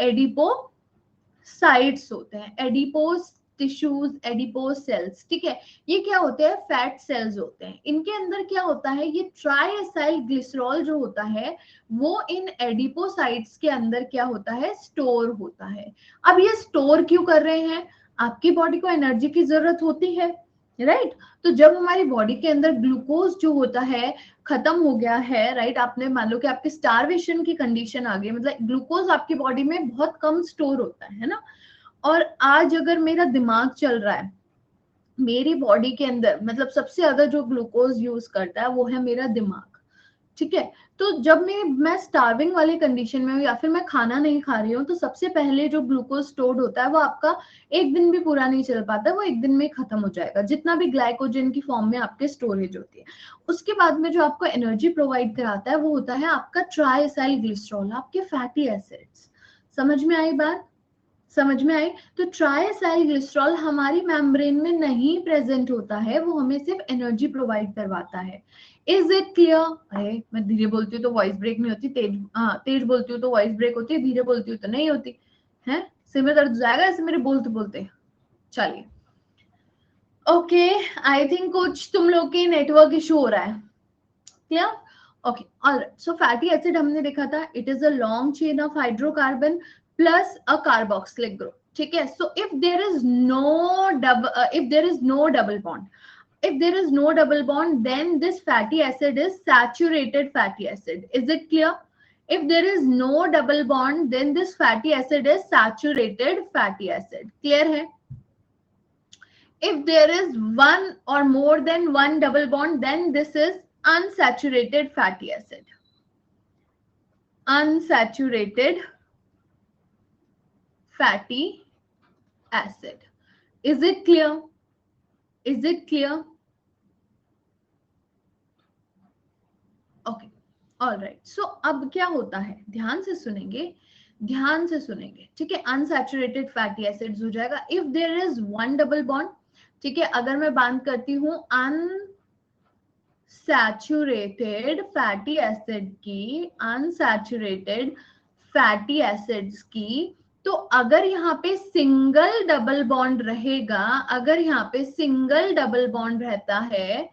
एडिपोसाइट्स होते हैं, एडिपोस टिश्यूज, एडिपोज सेल्स। ठीक है, ये क्या होते हैं? फैट सेल्स होते हैं। इनके अंदर क्या होता है, ये ट्राइएसाइल ग्लिसरॉल जो होता है वो इन एडिपोसाइट्स के अंदर क्या होता है, स्टोर होता है। अब ये स्टोर क्यों कर रहे हैं? आपकी बॉडी को एनर्जी की जरूरत होती है, राइट? तो जब हमारी बॉडी के अंदर ग्लूकोज जो होता है खत्म हो गया है, राइट, आपने मान लो कि आपके स्टारवेशन की कंडीशन आ गई, मतलब ग्लूकोज आपकी बॉडी में बहुत कम स्टोर होता है ना, और आज अगर मेरा दिमाग चल रहा है, मेरी बॉडी के अंदर मतलब सबसे ज्यादा जो ग्लूकोज यूज करता है वो है मेरा दिमाग। ठीक है, तो जब मैं स्टार्विंग वाली कंडीशन में हूँ या फिर मैं खाना नहीं खा रही हूँ, तो सबसे पहले जो ग्लूकोज स्टोर्ड होता है वो आपका एक दिन भी पूरा नहीं चल पाता, वो एक दिन में खत्म हो जाएगा, जितना भी ग्लाइकोजन की फॉर्म में आपके स्टोरेज होती है। उसके बाद में जो आपको एनर्जी प्रोवाइड कराता है वो होता है आपका ट्राइएसाइल ग्लिसरॉल, आपके फैटी एसिड्स। समझ में आई बात? समझ में आई? तो ट्राइएसाइल ग्लिसरॉल हमारी मेम्ब्रेन में नहीं प्रेजेंट होता है, वो हमें सिर्फ एनर्जी प्रोवाइड करवाता है। Is it clear? अरे मैं धीरे बोलती हूँ तो वॉइस ब्रेक नहीं होती, तेज बोलती हूँ तो वॉइस ब्रेक होती है, धीरे बोलती हूँ तो नहीं होती है। सिर में दर्द जाएगा ऐसे मेरे बोलते बोलते। चलिए ओके, आई थिंक कुछ तुम लोग के नेटवर्क इशू हो रहा है। Clear? Okay alright, so fatty acid हमने देखा था, it is a long chain of hydrocarbon plus a carboxylic group. ठीक है, so if there is no double bond, if there is no double bond, then this fatty acid is saturated fatty acid. Is it clear? If there is no double bond, then this fatty acid is saturated fatty acid. Clear hai? If there is one or more than one double bond, then this is unsaturated fatty acid. Unsaturated fatty acid. Is it clear? Is it clear? Okay alright, so अब क्या होता है, ध्यान से सुनेंगे, ध्यान से सुनेंगे। ठीक है, अनसैचुरेटेड फैटी एसिड्स हो जाएगा if there is one double bond. ठीक है, अगर मैं बात करती हूँ अनसैचुरेटेड फैटी एसिड की, अनसैचुरेटेड फैटी एसिड्स की, तो अगर यहाँ पे सिंगल डबल बॉन्ड रहेगा, अगर यहाँ पे सिंगल डबल बॉन्ड रहता है,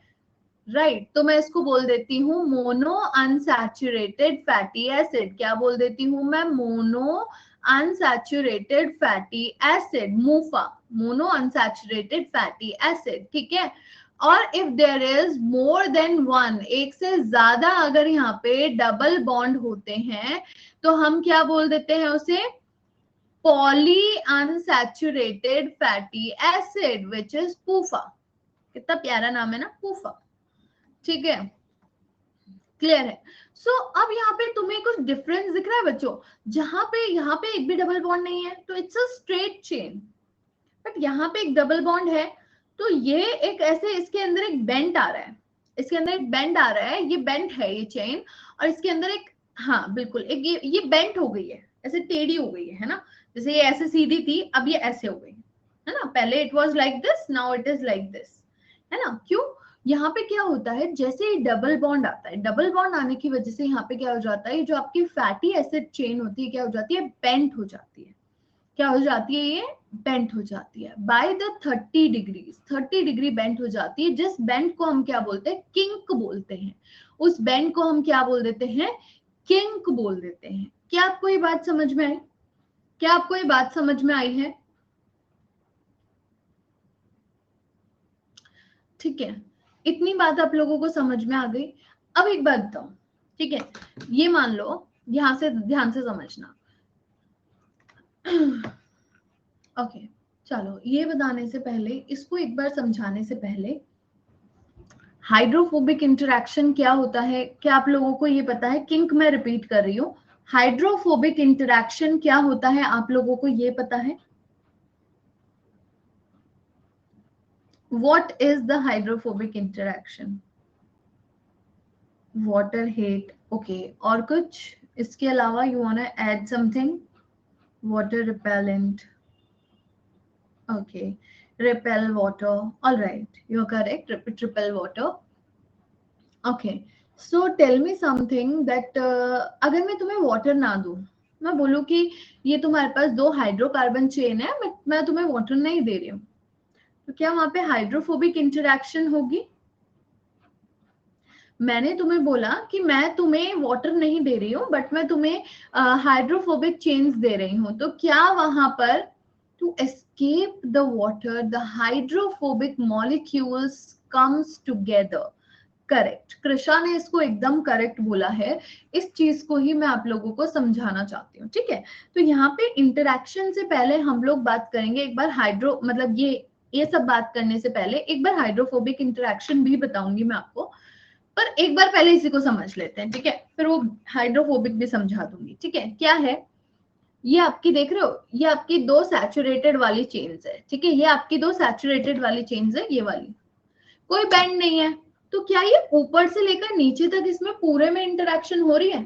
राइट, तो मैं इसको बोल देती हूँ मोनो अनसैचुरेटेड फैटी एसिड। क्या बोल देती हूँ मैं? Mono unsaturated fatty acid, MUFA, mono unsaturated fatty acid. ठीक है, और if there is more than one, एक से ज्यादा अगर यहाँ पे डबल बॉन्ड होते हैं तो हम क्या बोल देते हैं उसे? Poly unsaturated fatty acid which is PUFA. कितना प्यारा नाम है ना, पूफा। ठीक है, क्लियर है? सो अब यहाँ पे तुम्हें कुछ डिफरेंस दिख रहा है बच्चों? जहां पे यहाँ पे एक भी डबल बॉन्ड नहीं है तो it's a straight chain, but यहाँ पे एक डबल बॉन्ड है तो ये एक ऐसे, इसके अंदर एक बेंट आ रहा है, इसके अंदर एक बेंट आ रहा है, ये बेंट है ये चेन, और इसके अंदर एक, हाँ बिल्कुल, एक ये बेंट हो गई है, ऐसे टेढ़ी हो गई है ना, जैसे ये ऐसे सीधी थी अब ये ऐसे हो गई है ना, पहले it was like this, now it is like this, है ना। क्यों? यहाँ पे क्या होता है, जैसे डबल बॉन्ड आता है, डबल बॉन्ड आने की वजह से यहाँ पे क्या हो जाता है, जो आपकी फैटी एसिड चेन होती है क्या हो जाती है, बेंट हो जाती है। क्या हो जाती है? ये बेंट हो जाती है by the 30 degree, 30 degree bent हो जाती है, जिस बेंट को हम क्या बोलते हैं, किंक बोलते हैं, उस बेंट को हम क्या बोल देते हैं, किंक बोल देते हैं। क्या आपको ये बात समझ में आई? क्या आपको ये बात समझ में आई है? ठीक है, इतनी बात आप लोगों को समझ में आ गई। अब एक बात बताओ, ठीक है, ये मान लो, यहां से ध्यान से समझना। ओके चलो, ये बताने से पहले, इसको एक बार समझाने से पहले, हाइड्रोफोबिक इंटरेक्शन क्या होता है, क्या आप लोगों को ये पता है? किंक मैं रिपीट कर रही हूँ, हाइड्रोफोबिक इंटरेक्शन क्या होता है, आप लोगों को ये पता है? What is the hydrophobic interaction? Water hate, okay, और कुछ इसके अलावा? You wanna add something? Water repellent, okay, repel water, all right, you're correct, repel water, okay. So tell me something that अगर मैं तुम्हें वाटर ना दूं, मैं बोलूं कि ये तुम्हारे पास 2 हाइड्रोकार्बन चेन है, मैं तुम्हें वाटर नहीं दे रही हूँ, तो क्या वहां पे हाइड्रोफोबिक इंटरेक्शन होगी? मैंने तुम्हें बोला कि मैं तुम्हें वाटर नहीं दे रही हूँ, बट मैं तुम्हें हाइड्रोफोबिक चेन्स दे रही हूँ, तो क्या वहां पर to escape the water the hydrophobic molecules comes together? Correct, Krisha ने इसको एकदम करेक्ट बोला है, इस चीज को ही मैं आप लोगों को समझाना चाहती हूँ, ठीक है। तो यहाँ पे इंटरेक्शन से पहले हम लोग बात करेंगे एक बार हाइड्रो, मतलब ये सब बात करने से पहले एक बार हाइड्रोफोबिक इंटरेक्शन भी बताऊंगी मैं आपको, पर एक बार पहले इसी को समझ लेते हैं, ठीक है, फिर वो हाइड्रोफोबिक भी समझा दूंगी, ठीक है। क्या है ये? आपकी देख रहे हो, ये आपकी 2 सैचुरेटेड वाली चेन्स है, ठीक है, ये आपकी 2 सैचुरेटेड वाली चेन्स है, ये वाली, कोई बेंड नहीं है, तो क्या ये ऊपर से लेकर नीचे तक इसमें पूरे में इंटरेक्शन हो रही है?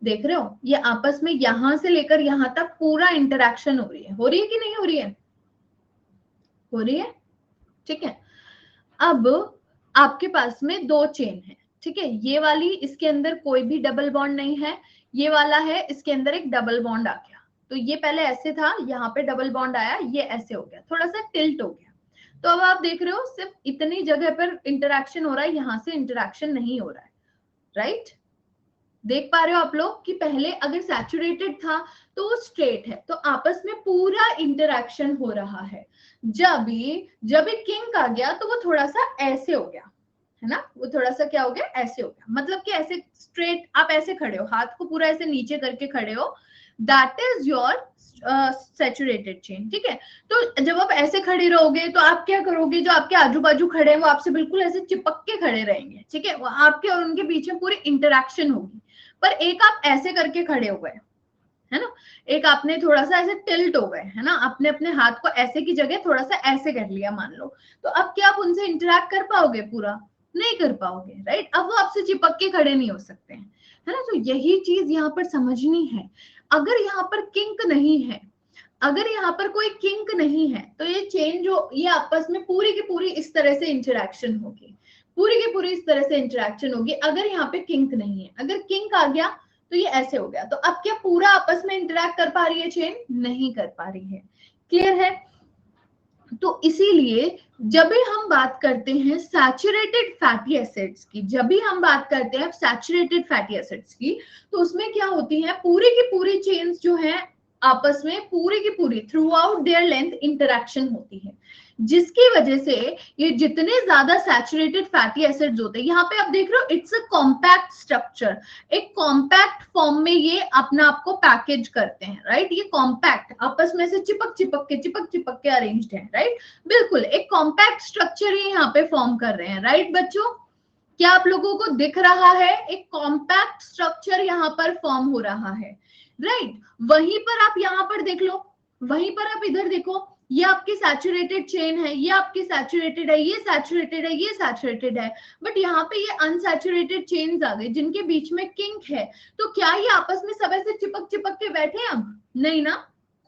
देख रहे हो, ये आपस में यहां से लेकर यहां तक पूरा इंटरेक्शन हो रही है, हो रही है कि नहीं हो रही है? हो रही है, ठीक है। अब आपके पास में 2 चेन है, ठीक है, ये वाली, इसके अंदर कोई भी डबल बॉन्ड नहीं है, ये वाला है, इसके अंदर एक डबल बॉन्ड आ गया, तो ये पहले ऐसे था, यहाँ पे डबल बॉन्ड आया, ये ऐसे हो गया, थोड़ा सा टिल्ट हो गया, तो अब आप देख रहे हो सिर्फ इतनी जगह पर इंटरेक्शन हो रहा है, यहां से इंटरेक्शन नहीं हो रहा है, राइट? देख पा रहे हो आप लोग कि पहले अगर सैचुरेटेड था तो वो स्ट्रेट है, तो आपस में पूरा इंटरेक्शन हो रहा है। जब ये किंक आ गया तो वो थोड़ा सा ऐसे हो गया, है ना, वो थोड़ा सा क्या हो गया, ऐसे हो गया, मतलब कि ऐसे स्ट्रेट, आप ऐसे खड़े हो, हाथ को पूरा ऐसे नीचे करके खड़े हो, that is your saturated chain, ठीक है। तो जब आप ऐसे खड़े रहोगे तो आप क्या करोगे, जो आपके आजू बाजू खड़े हैं वो आपसे बिल्कुल ऐसे चिपक के खड़े रहेंगे, ठीक है, आपके और उनके बीच में पूरी इंटरेक्शन होगी। पर एक आप ऐसे करके खड़े हो गए, है ना, एक आपने थोड़ा सा ऐसे टिल्ट हो गए, है ना, आपने अपने हाथ को ऐसे की जगह थोड़ा सा ऐसे कर लिया मान लो, तो अब क्या आप उनसे इंटरेक्ट कर पाओगे? पूरा नहीं कर पाओगे, राइट? अब वो आपसे चिपक के खड़े नहीं हो सकते हैं, है ना। तो यही चीज यहाँ पर समझनी है। अगर यहाँ पर किंक नहीं है, अगर यहाँ पर कोई किंक नहीं है, तो ये चेन जो ये आपस में पूरी की पूरी इस तरह से इंटरेक्शन होगी, पूरी की पूरी इस तरह से इंटरेक्शन होगी, अगर यहाँ पे किंक नहीं है। अगर किंक आ गया तो ये ऐसे हो गया, तो अब क्या पूरा आपस में इंटरेक्ट कर पा रही है चेन? नहीं कर पा रही है, क्लियर है। तो इसीलिए जब भी हम बात करते हैं सैचुरेटेड फैटी एसिड्स की, जब भी हम बात करते हैं सैचुरेटेड फैटी एसिड्स की, तो उसमें क्या होती है, पूरी की पूरी चेन्स जो है आपस में पूरी की पूरी through out there length interaction होती है, जिसकी वजह से ये जितने ज्यादा सैचुरेटेड फैटी एसिड्स होते हैं, यहाँ पे आप देख रहे हो इट्स अ कॉम्पैक्ट स्ट्रक्चर, एक कॉम्पैक्ट फॉर्म में ये अपना आपको पैकेज करते हैं, राइट। ये कॉम्पैक्ट आपस में से चिपक चिपक के अरेंज्ड है, राइट। बिल्कुल एक कॉम्पैक्ट स्ट्रक्चर ही यहाँ पे फॉर्म कर रहे हैं, राइट बच्चों? क्या आप लोगों को दिख रहा है? एक कॉम्पैक्ट स्ट्रक्चर यहाँ पर फॉर्म हो रहा है, राइट? वहीं पर आप यहाँ पर देख लो, वहीं पर आप इधर देखो, ये आपकी सैचुरेटेड चेन है, ये आपकी सैचुरेटेड है, ये सैचुरेटेड है, ये सैचुरेटेड है, बट यहाँ पे ये अनसैचुरेटेड चेन्स आ गए जिनके बीच में किंक है। तो क्या ये आपस में सब ऐसे चिपक चिपक के बैठे हैं? अब नहीं ना,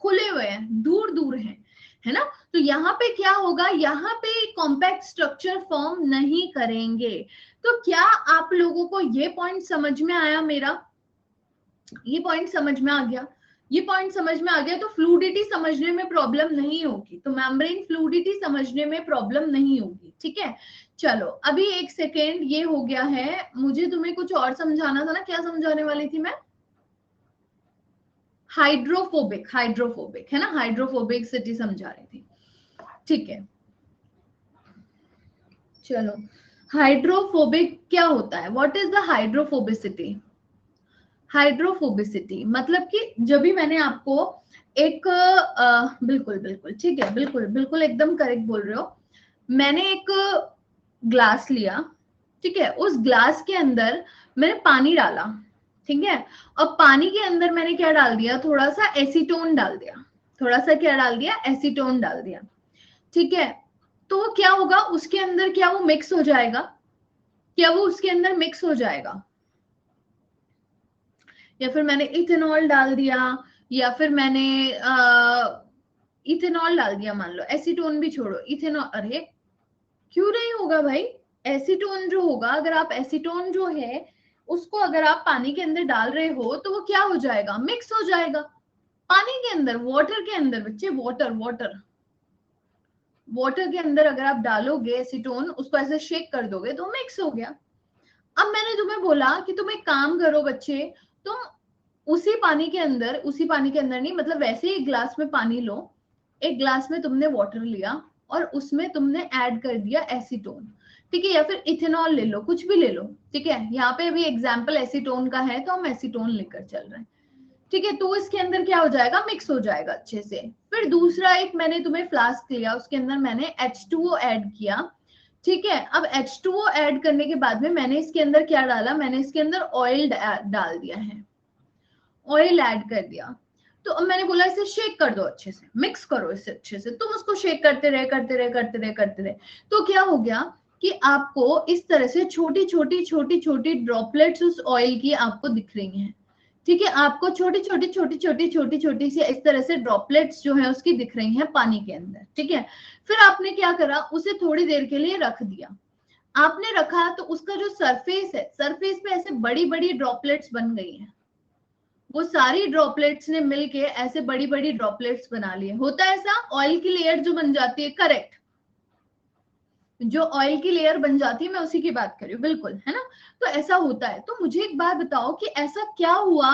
खुले हुए हैं, दूर दूर हैं, है ना? तो यहाँ पे क्या होगा, यहाँ पे कॉम्पैक्ट स्ट्रक्चर फॉर्म नहीं करेंगे। तो क्या आप लोगों को ये पॉइंट समझ में आया मेरा? ये पॉइंट समझ में आ गया? ये पॉइंट समझ में आ गया तो फ्लूडिटी समझने में प्रॉब्लम नहीं होगी, तो मेम्ब्रेन फ्लूडिटी समझने में प्रॉब्लम नहीं होगी, ठीक है? चलो अभी एक सेकेंड, ये हो गया है। मुझे तुम्हें कुछ और समझाना था ना, क्या समझाने वाली थी मैं? हाइड्रोफोबिक, हाइड्रोफोबिक है ना, हाइड्रोफोबिसिटी समझा रही थी, ठीक है? चलो, हाइड्रोफोबिक क्या होता है? What is the hydrophobicity? Hydrophobicity मतलब कि जब भी मैंने आपको एक बिल्कुल बिल्कुल ठीक है, बिल्कुल बिल्कुल एकदम करेक्ट बोल रहे हो। मैंने एक ग्लास लिया, ठीक है, उस ग्लास के अंदर मैंने पानी डाला, ठीक है, और पानी के अंदर मैंने क्या डाल दिया, थोड़ा सा एसीटोन डाल दिया, थोड़ा सा क्या डाल दिया, एसीटोन डाल दिया, ठीक है। तो क्या होगा उसके अंदर, क्या वो मिक्स हो जाएगा? क्या वो उसके अंदर मिक्स हो जाएगा? या फिर मैंने इथेनॉल डाल दिया, या फिर मैंने इथेनॉल डाल दिया, मान लो एसीटोन भी छोड़ो, इथेनॉल, अरे क्यों नहीं होगा भाई? एसीटोन जो होगा, अगर आप एसीटोन जो है उसको अगर आप पानी के अंदर डाल रहे हो तो वो क्या हो जाएगा, मिक्स हो जाएगा पानी के अंदर, वाटर के अंदर, बच्चे वाटर वाटर वाटर के अंदर अगर आप डालोगे एसीटोन, उसको ऐसे शेक कर दोगे तो मिक्स हो गया। अब मैंने तुम्हें बोला कि तुम एक काम करो बच्चे, तुम उसी पानी के अंदर, उसी पानी के अंदर नहीं, मतलब वैसे ही ग्लास में पानी लो, एक ग्लास में तुमने वाटर लिया और उसमें तुमने ऐड कर दिया एसीटोन, ठीक है, या फिर इथेनॉल ले लो, कुछ भी ले लो, ठीक है, यहाँ पे अभी एग्जाम्पल एसीटोन का है तो हम एसीटोन लेकर चल रहे हैं, ठीक है। तो इसके अंदर क्या हो जाएगा, मिक्स हो जाएगा अच्छे से। फिर दूसरा एक मैंने तुम्हें फ्लास्क लिया, उसके अंदर मैंने H2O ऐड किया, ठीक है। अब H2O ऐड करने के बाद में मैंने इसके अंदर क्या डाला, मैंने इसके अंदर ऑयल डाल दिया है, ऑयल ऐड कर दिया। तो अब मैंने बोला इसे शेक कर दो, अच्छे से मिक्स करो इसे अच्छे से, तुम उसको शेक करते रहे करते रहे करते रहे करते रहे। तो क्या हो गया कि आपको इस तरह से छोटी छोटी छोटी छोटी ड्रॉपलेट्स उस ऑयल की आपको दिख रही हैं, ठीक है, आपको छोटी छोटी छोटी छोटी छोटी छोटी सी इस तरह से ड्रॉपलेट्स जो है उसकी दिख रही हैं पानी के अंदर, ठीक है। फिर आपने क्या करा, उसे थोड़ी देर के लिए रख दिया। आपने रखा तो उसका जो सरफेस है, सरफेस पे ऐसे बड़ी बड़ी ड्रॉपलेट्स बन गई हैं, वो सारी ड्रॉपलेट्स ने मिलके ऐसे बड़ी बड़ी ड्रॉपलेट्स बना लिए। होता है ऐसा, ऑयल की लेयर जो बन जाती है, करेक्ट, जो ऑयल की लेयर बन जाती है, मैं उसी की बात कर रही हूँ, बिल्कुल, है ना? तो ऐसा होता है। तो मुझे एक बात बताओ कि ऐसा क्या हुआ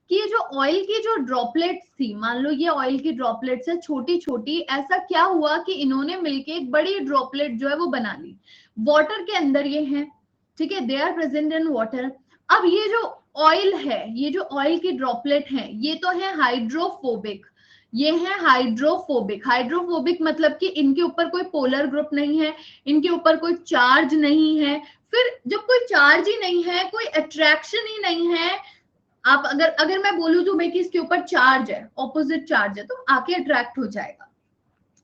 कि ये जो ऑयल की जो ड्रॉपलेट्स थी, मान लो ये ऑयल की ड्रॉपलेट्स है छोटी छोटी, ऐसा क्या हुआ कि इन्होंने मिलके एक बड़ी ड्रॉपलेट जो है वो बना ली, वाटर के अंदर ये है, ठीक है, they are present in water. अब ये जो ऑयल है, ये जो ऑयल की ड्रॉपलेट है, ये तो है हाइड्रोफोबिक, ये है हाइड्रोफोबिक। हाइड्रोफोबिक मतलब कि इनके ऊपर कोई पोलर ग्रुप नहीं है, इनके ऊपर कोई चार्ज नहीं है। फिर जब कोई चार्ज ही नहीं है, कोई अट्रैक्शन ही नहीं है, आप अगर अगर मैं बोलूं तो भाई कि इसके ऊपर चार्ज है, ऑपोजिट चार्ज है, तो आके अट्रैक्ट हो जाएगा।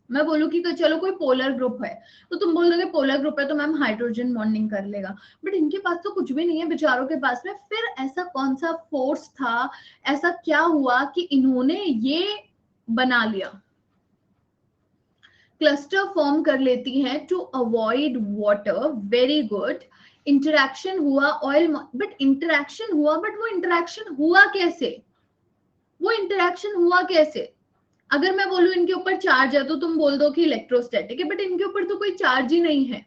मैं बोलूं कि चलो कोई पोलर ग्रुप है, तो तुम बोल दोगे पोलर ग्रुप है तो मैम हाइड्रोजन बॉन्डिंग कर लेगा, बट इनके पास तो कुछ भी नहीं है बेचारों के पास में। फिर ऐसा कौन सा फोर्स था, ऐसा क्या हुआ कि इन्होंने ये बना लिया, क्लस्टर फॉर्म कर लेती हैं to avoid water, very good. Interaction हुआ ऑयल, बट इंटरेक्शन हुआ, बट वो इंटरेक्शन हुआ कैसे, वो इंटरेक्शन हुआ कैसे? अगर मैं बोलूं इनके ऊपर चार्ज है तो तुम बोल दो कि इलेक्ट्रोस्टैटिक है, बट इनके ऊपर तो कोई चार्ज ही नहीं है।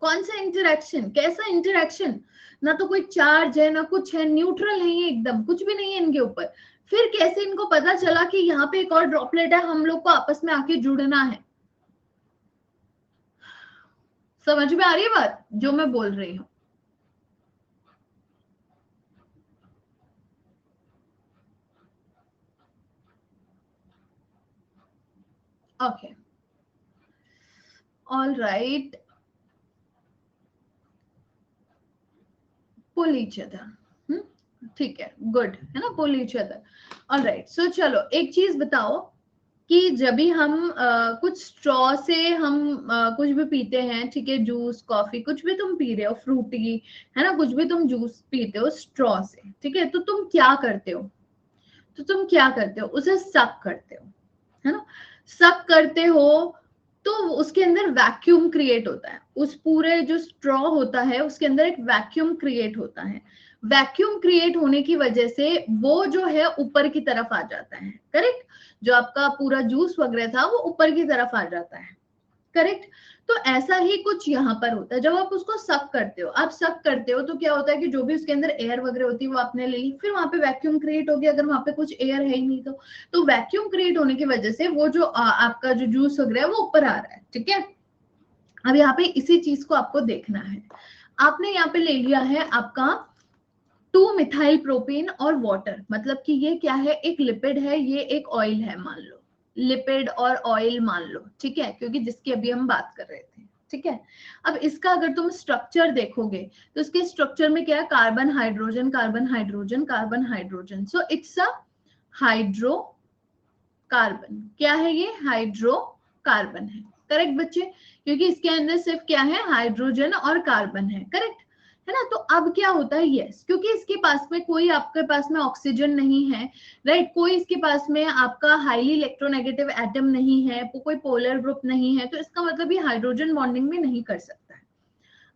कौन सा इंटरेक्शन, कैसा इंटरेक्शन? ना तो कोई चार्ज है ना कुछ है, न्यूट्रल है ये, एकदम कुछ भी नहीं है इनके ऊपर। फिर कैसे इनको पता चला कि यहाँ पे एक और ड्रॉपलेट है, हम लोग को आपस में आके जुड़ना है? समझ में आ रही है बात जो मैं बोल रही हूँ? Okay, all right. Pull each other, ठीक है, गुड है ना, pull each other. Alright, so चलो एक चीज बताओ कि जब भी हम कुछ स्ट्रॉ से हम कुछ भी पीते हैं, ठीक है, जूस कॉफी कुछ भी तुम पी रहे हो, फ्रूटी है ना, कुछ भी तुम जूस पीते हो स्ट्रॉ से, ठीक है, तो तुम क्या करते हो, तो तुम क्या करते हो, उसे सक करते हो, है ना, सक करते हो, तो उसके अंदर वैक्यूम क्रिएट होता है, उस पूरे जो स्ट्रॉ होता है उसके अंदर एक वैक्यूम क्रिएट होता है। वैक्यूम क्रिएट होने की वजह से वो जो है ऊपर की तरफ आ जाता है, करेक्ट, जो आपका पूरा जूस वगैरह था वो ऊपर की तरफ आ जाता है, करेक्ट। तो ऐसा ही कुछ यहाँ पर होता है, जब आप उसको सक करते हो, आप सक करते हो तो क्या होता है कि जो भी उसके अंदर एयर वगैरह होती है वो आपने ले ली, फिर वहां पे वैक्यूम क्रिएट हो गया, अगर वहां पे कुछ एयर है ही नहीं तो वैक्यूम क्रिएट होने की वजह से वो जो आपका जो जूस वगैरह है वो ऊपर आ रहा है, ठीक है। अब यहाँ पे इसी चीज को आपको देखना है, आपने यहाँ पे ले लिया है आपका 2 मिथाइल प्रोपेन और वाटर, मतलब कि ये क्या है, एक लिपिड है, ये एक ऑयल है, मान लो लिपिड और ऑयल मान लो, ठीक है, क्योंकि जिसकी अभी हम बात कर रहे थे, ठीक है। अब इसका अगर तुम स्ट्रक्चर देखोगे तो इसके स्ट्रक्चर में क्या है, carbon hydrogen carbon hydrogen carbon hydrogen, so it's a hydro carbon, क्या है ये, हाइड्रो कार्बन है, करेक्ट बच्चे, क्योंकि इसके अंदर सिर्फ क्या है, हाइड्रोजन और कार्बन है, करेक्ट है ना। तो अब क्या होता है, यस, क्योंकि इसके पास में कोई, आपके पास में ऑक्सीजन नहीं है, राइट, कोई इसके पास में आपका हाईली इलेक्ट्रोनेगेटिव एटम नहीं है, कोई पोलर ग्रुप नहीं है, तो इसका मतलब ये हाइड्रोजन बॉन्डिंग भी नहीं कर सकता है।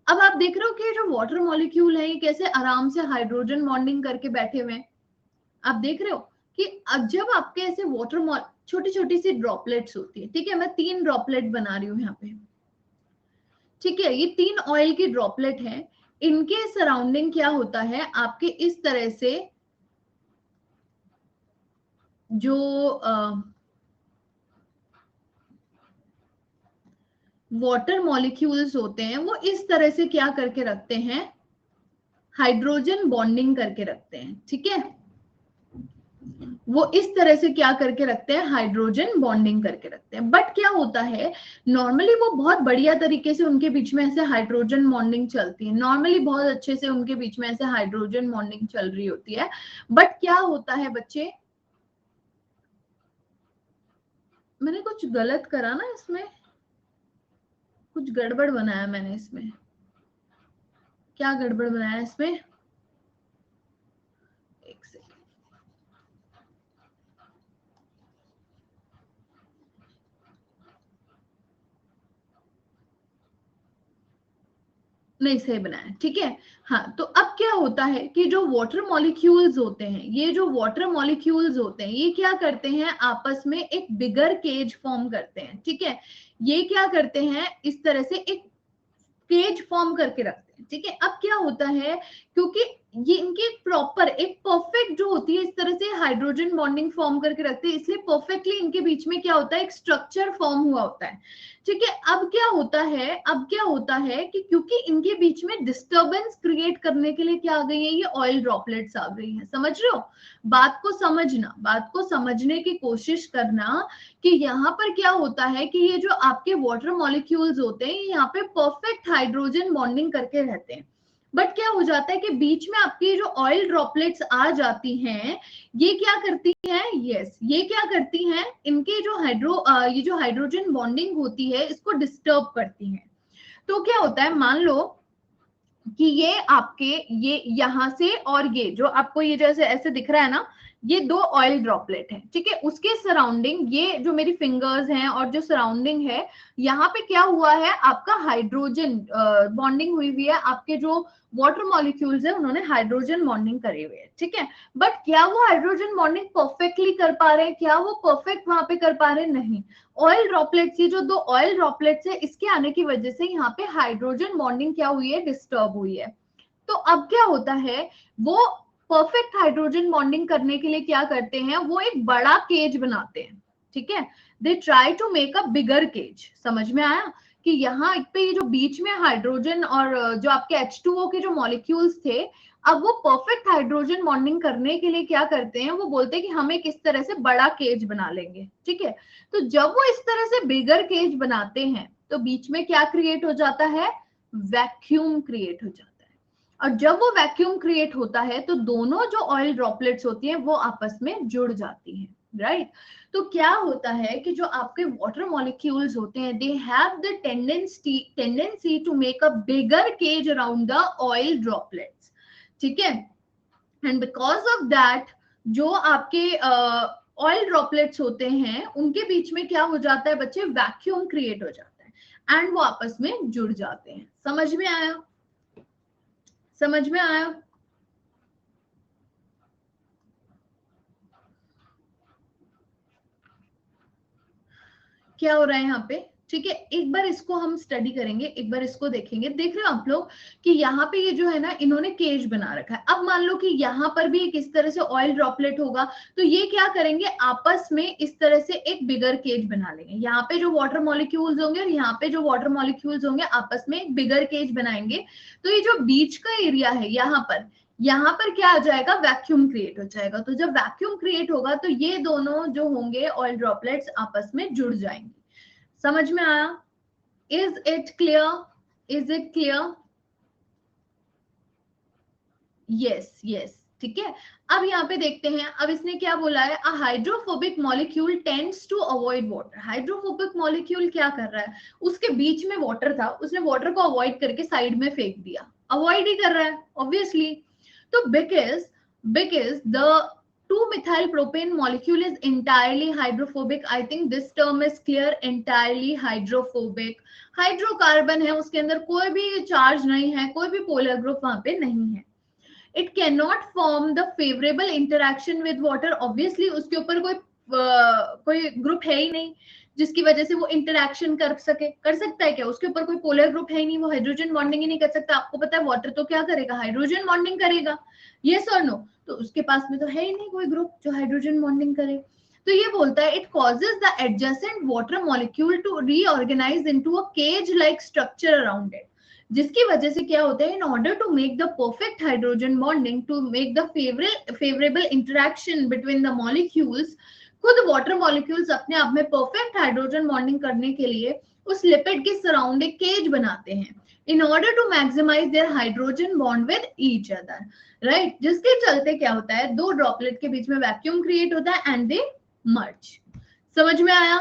अब आप देख रहे हो कि जो वाटर मॉलिक्यूल है ये कैसे आराम से हाइड्रोजन बॉन्डिंग करके बैठे हुए हैं, आप देख रहे हो कि जब आपके ऐसे वाटर छोटी छोटी सी ड्रॉपलेट्स होती है, ठीक है, मैं 3 ड्रॉपलेट बना रही हूँ यहाँ पे, ठीक है, ये 3 ऑयल की ड्रॉपलेट है, इनके सराउंडिंग क्या होता है, आपके इस तरह से जो वाटर मॉलिक्यूल्स होते हैं वो इस तरह से क्या करके रखते हैं, हाइड्रोजन बॉन्डिंग करके रखते हैं, ठीक है, वो इस तरह से क्या करके रखते हैं, हाइड्रोजन बॉन्डिंग करके रखते हैं। बट क्या होता है, नॉर्मली वो बहुत बढ़िया तरीके से उनके बीच में ऐसे हाइड्रोजन बॉन्डिंग चलती है, नॉर्मली बहुत अच्छे से उनके बीच में ऐसे हाइड्रोजन बॉन्डिंग चल रही होती है। बट क्या होता है बच्चे, मैंने कुछ गलत करा ना इसमें, कुछ गड़बड़ बनाया मैंने इसमें, क्या गड़बड़ बनाया इसमें, एक सेकंड, नहीं सही बनाया, ठीक है। हाँ, तो अब क्या होता है कि जो वाटर मॉलिक्यूल्स होते हैं, ये जो वाटर मॉलिक्यूल्स होते हैं ये क्या करते हैं, आपस में एक बिगर केज फॉर्म करते हैं, ठीक है, ये क्या करते हैं, इस तरह से एक केज फॉर्म करके रखते हैं, ठीक है। अब क्या होता है, क्योंकि ये इनकी प्रॉपर एक परफेक्ट जो होती है, इस तरह से हाइड्रोजन बॉन्डिंग फॉर्म करके रखते हैं, इसलिए परफेक्टली इनके बीच में क्या होता है, एक स्ट्रक्चर फॉर्म हुआ होता है, ठीक है। अब क्या होता है, अब क्या होता है कि क्योंकि इनके बीच में डिस्टरबेंस क्रिएट करने के लिए क्या आ गई है, ये ऑयल ड्रॉपलेट्स आ गई है, समझ रहे हो, बात को समझना, बात को समझने की कोशिश करना कि यहाँ पर क्या होता है कि ये जो आपके वाटर मॉलिक्यूल्स होते हैं यहाँ पे परफेक्ट हाइड्रोजन बॉन्डिंग करके रहते हैं। बट क्या हो जाता है कि बीच में आपकी जो ऑयल ड्रॉपलेट्स आ जाती हैं, ये क्या करती हैं, यस, ये क्या करती हैं, इनके जो ये जो हाइड्रोजन बॉन्डिंग होती है इसको डिस्टर्ब करती हैं। तो क्या होता है, मान लो कि ये आपके, ये यहां से और ये जो आपको ये जैसे ऐसे दिख रहा है ना, ये 2 ऑयल ड्रॉपलेट है, ठीक है, उसके सराउंडिंग ये जो मेरी फिंगर्स हैं और जो सराउंडिंग है, यहाँ पे क्या हुआ है, आपका हाइड्रोजन बॉन्डिंग हुई हुई है, आपके जो वाटर मॉलिक्यूल्स है उन्होंने हाइड्रोजन बॉन्डिंग करी हुई है, ठीक है। बट क्या वो हाइड्रोजन बॉन्डिंग परफेक्टली कर पा रहे हैं, क्या वो परफेक्ट वहां पे कर पा रहे हैं, नहीं। ऑयल ड्रॉपलेट्स, ये जो 2 ऑयल ड्रॉपलेट्स है इसके आने की वजह से यहाँ पे हाइड्रोजन बॉन्डिंग क्या हुई है, डिस्टर्ब हुई है। तो अब क्या होता है, वो परफेक्ट हाइड्रोजन बॉन्डिंग करने के लिए क्या करते हैं, वो एक बड़ा केज बनाते हैं, ठीक है, they try to make a bigger cage, समझ में आया कि यहाँ पे ये जो बीच में हाइड्रोजन और जो आपके H2O के जो मॉलिक्यूल्स थे, अब वो परफेक्ट हाइड्रोजन बॉन्डिंग करने के लिए क्या करते हैं, वो बोलते हैं कि हम एक इस तरह से बड़ा केज बना लेंगे, ठीक है। तो जब वो इस तरह से बिगर केज बनाते हैं तो बीच में क्या क्रिएट हो जाता है, वैक्यूम क्रिएट हो जाता है। और जब वो वैक्यूम क्रिएट होता है तो दोनों जो ऑयल ड्रॉपलेट्स होती हैं वो आपस में जुड़ जाती हैं, राइट। तो क्या होता है कि जो आपके वाटर मॉलिक्यूल्स होते हैं they have the tendency to make a bigger cage around the oil droplets, ठीक है। एंड बिकॉज ऑफ दैट जो आपके ऑयल ड्रॉपलेट्स होते हैं उनके बीच में क्या हो जाता है बच्चे, वैक्यूम क्रिएट हो जाता है एंड वो आपस में जुड़ जाते हैं। समझ में आया? समझ में आया? क्या हो रहा है यहाँ पे, ठीक है। एक बार इसको हम स्टडी करेंगे, एक बार इसको देखेंगे। देख रहे हो आप लोग कि यहाँ पे ये जो है ना इन्होंने केज बना रखा है। अब मान लो कि यहाँ पर भी एक इस तरह से ऑयल ड्रॉपलेट होगा तो ये क्या करेंगे, आपस में इस तरह से एक बिगर केज बना लेंगे। यहाँ पे जो वाटर मॉलिक्यूल्स होंगे और यहाँ पे जो वाटर मॉलिक्यूल्स होंगे आपस में एक बिगर केज बनाएंगे। तो ये जो बीच का एरिया है यहाँ पर क्या आ जाएगा, वैक्यूम क्रिएट हो जाएगा। तो जब वैक्यूम क्रिएट होगा तो ये दोनों जो होंगे ऑयल ड्रॉपलेट्स आपस में जुड़ जाएंगे। समझ में आया? Is it clear? Is it clear? Yes yes, ठीक है। अब यहाँ पे देखते हैं, अब इसने क्या बोला है, a hydrophobic molecule tends to avoid water. Hydrophobic molecule क्या कर रहा है, उसके बीच में वाटर था, उसने वाटर को अवॉइड करके साइड में फेंक दिया, अवॉइड ही कर रहा है ऑब्वियसली। तो because the 2-methyl propane molecule is entirely hydrophobic. I think this term is clear, entirely hydrophobic. Hydrocarbon है, उसके अंदर कोई भी चार्ज नहीं है, कोई भी पोलर ग्रुप वहां पे नहीं है। It can not form the favourable interaction with water. Obviously उसके ऊपर कोई ग्रुप है ही नहीं जिसकी वजह से वो इंटरेक्शन कर सकता है क्या, उसके ऊपर कोई पोलर ग्रुप है ही नहीं, वो हाइड्रोजन बॉन्डिंग ही नहीं कर सकता। आपको पता है वाटर तो क्या करेगा, हाइड्रोजन बॉन्डिंग करेगा, यस और नो। तो उसके पास में तो है ही नहीं कोई ग्रुप जो हाइड्रोजन बॉन्डिंग करे। तो ये बोलता है it causes the adjacent water molecule to reorganise into a cage like structure around it, जिसकी वजह से क्या होता है, in order to make the perfect hydrogen bonding, to make the favourable interaction between the molecules, खुद water molecules अपने आप में परफेक्ट हाइड्रोजन बॉन्डिंग करने के लिए उस लिपिड के सराउंड एक केज बनाते हैं in order to maximise their hydrogen bond with each other, right. जिसके चलते क्या होता है, दो ड्रॉपलेट के बीच में वैक्यूम क्रिएट होता है एंड दे मर्ज। समझ में आया?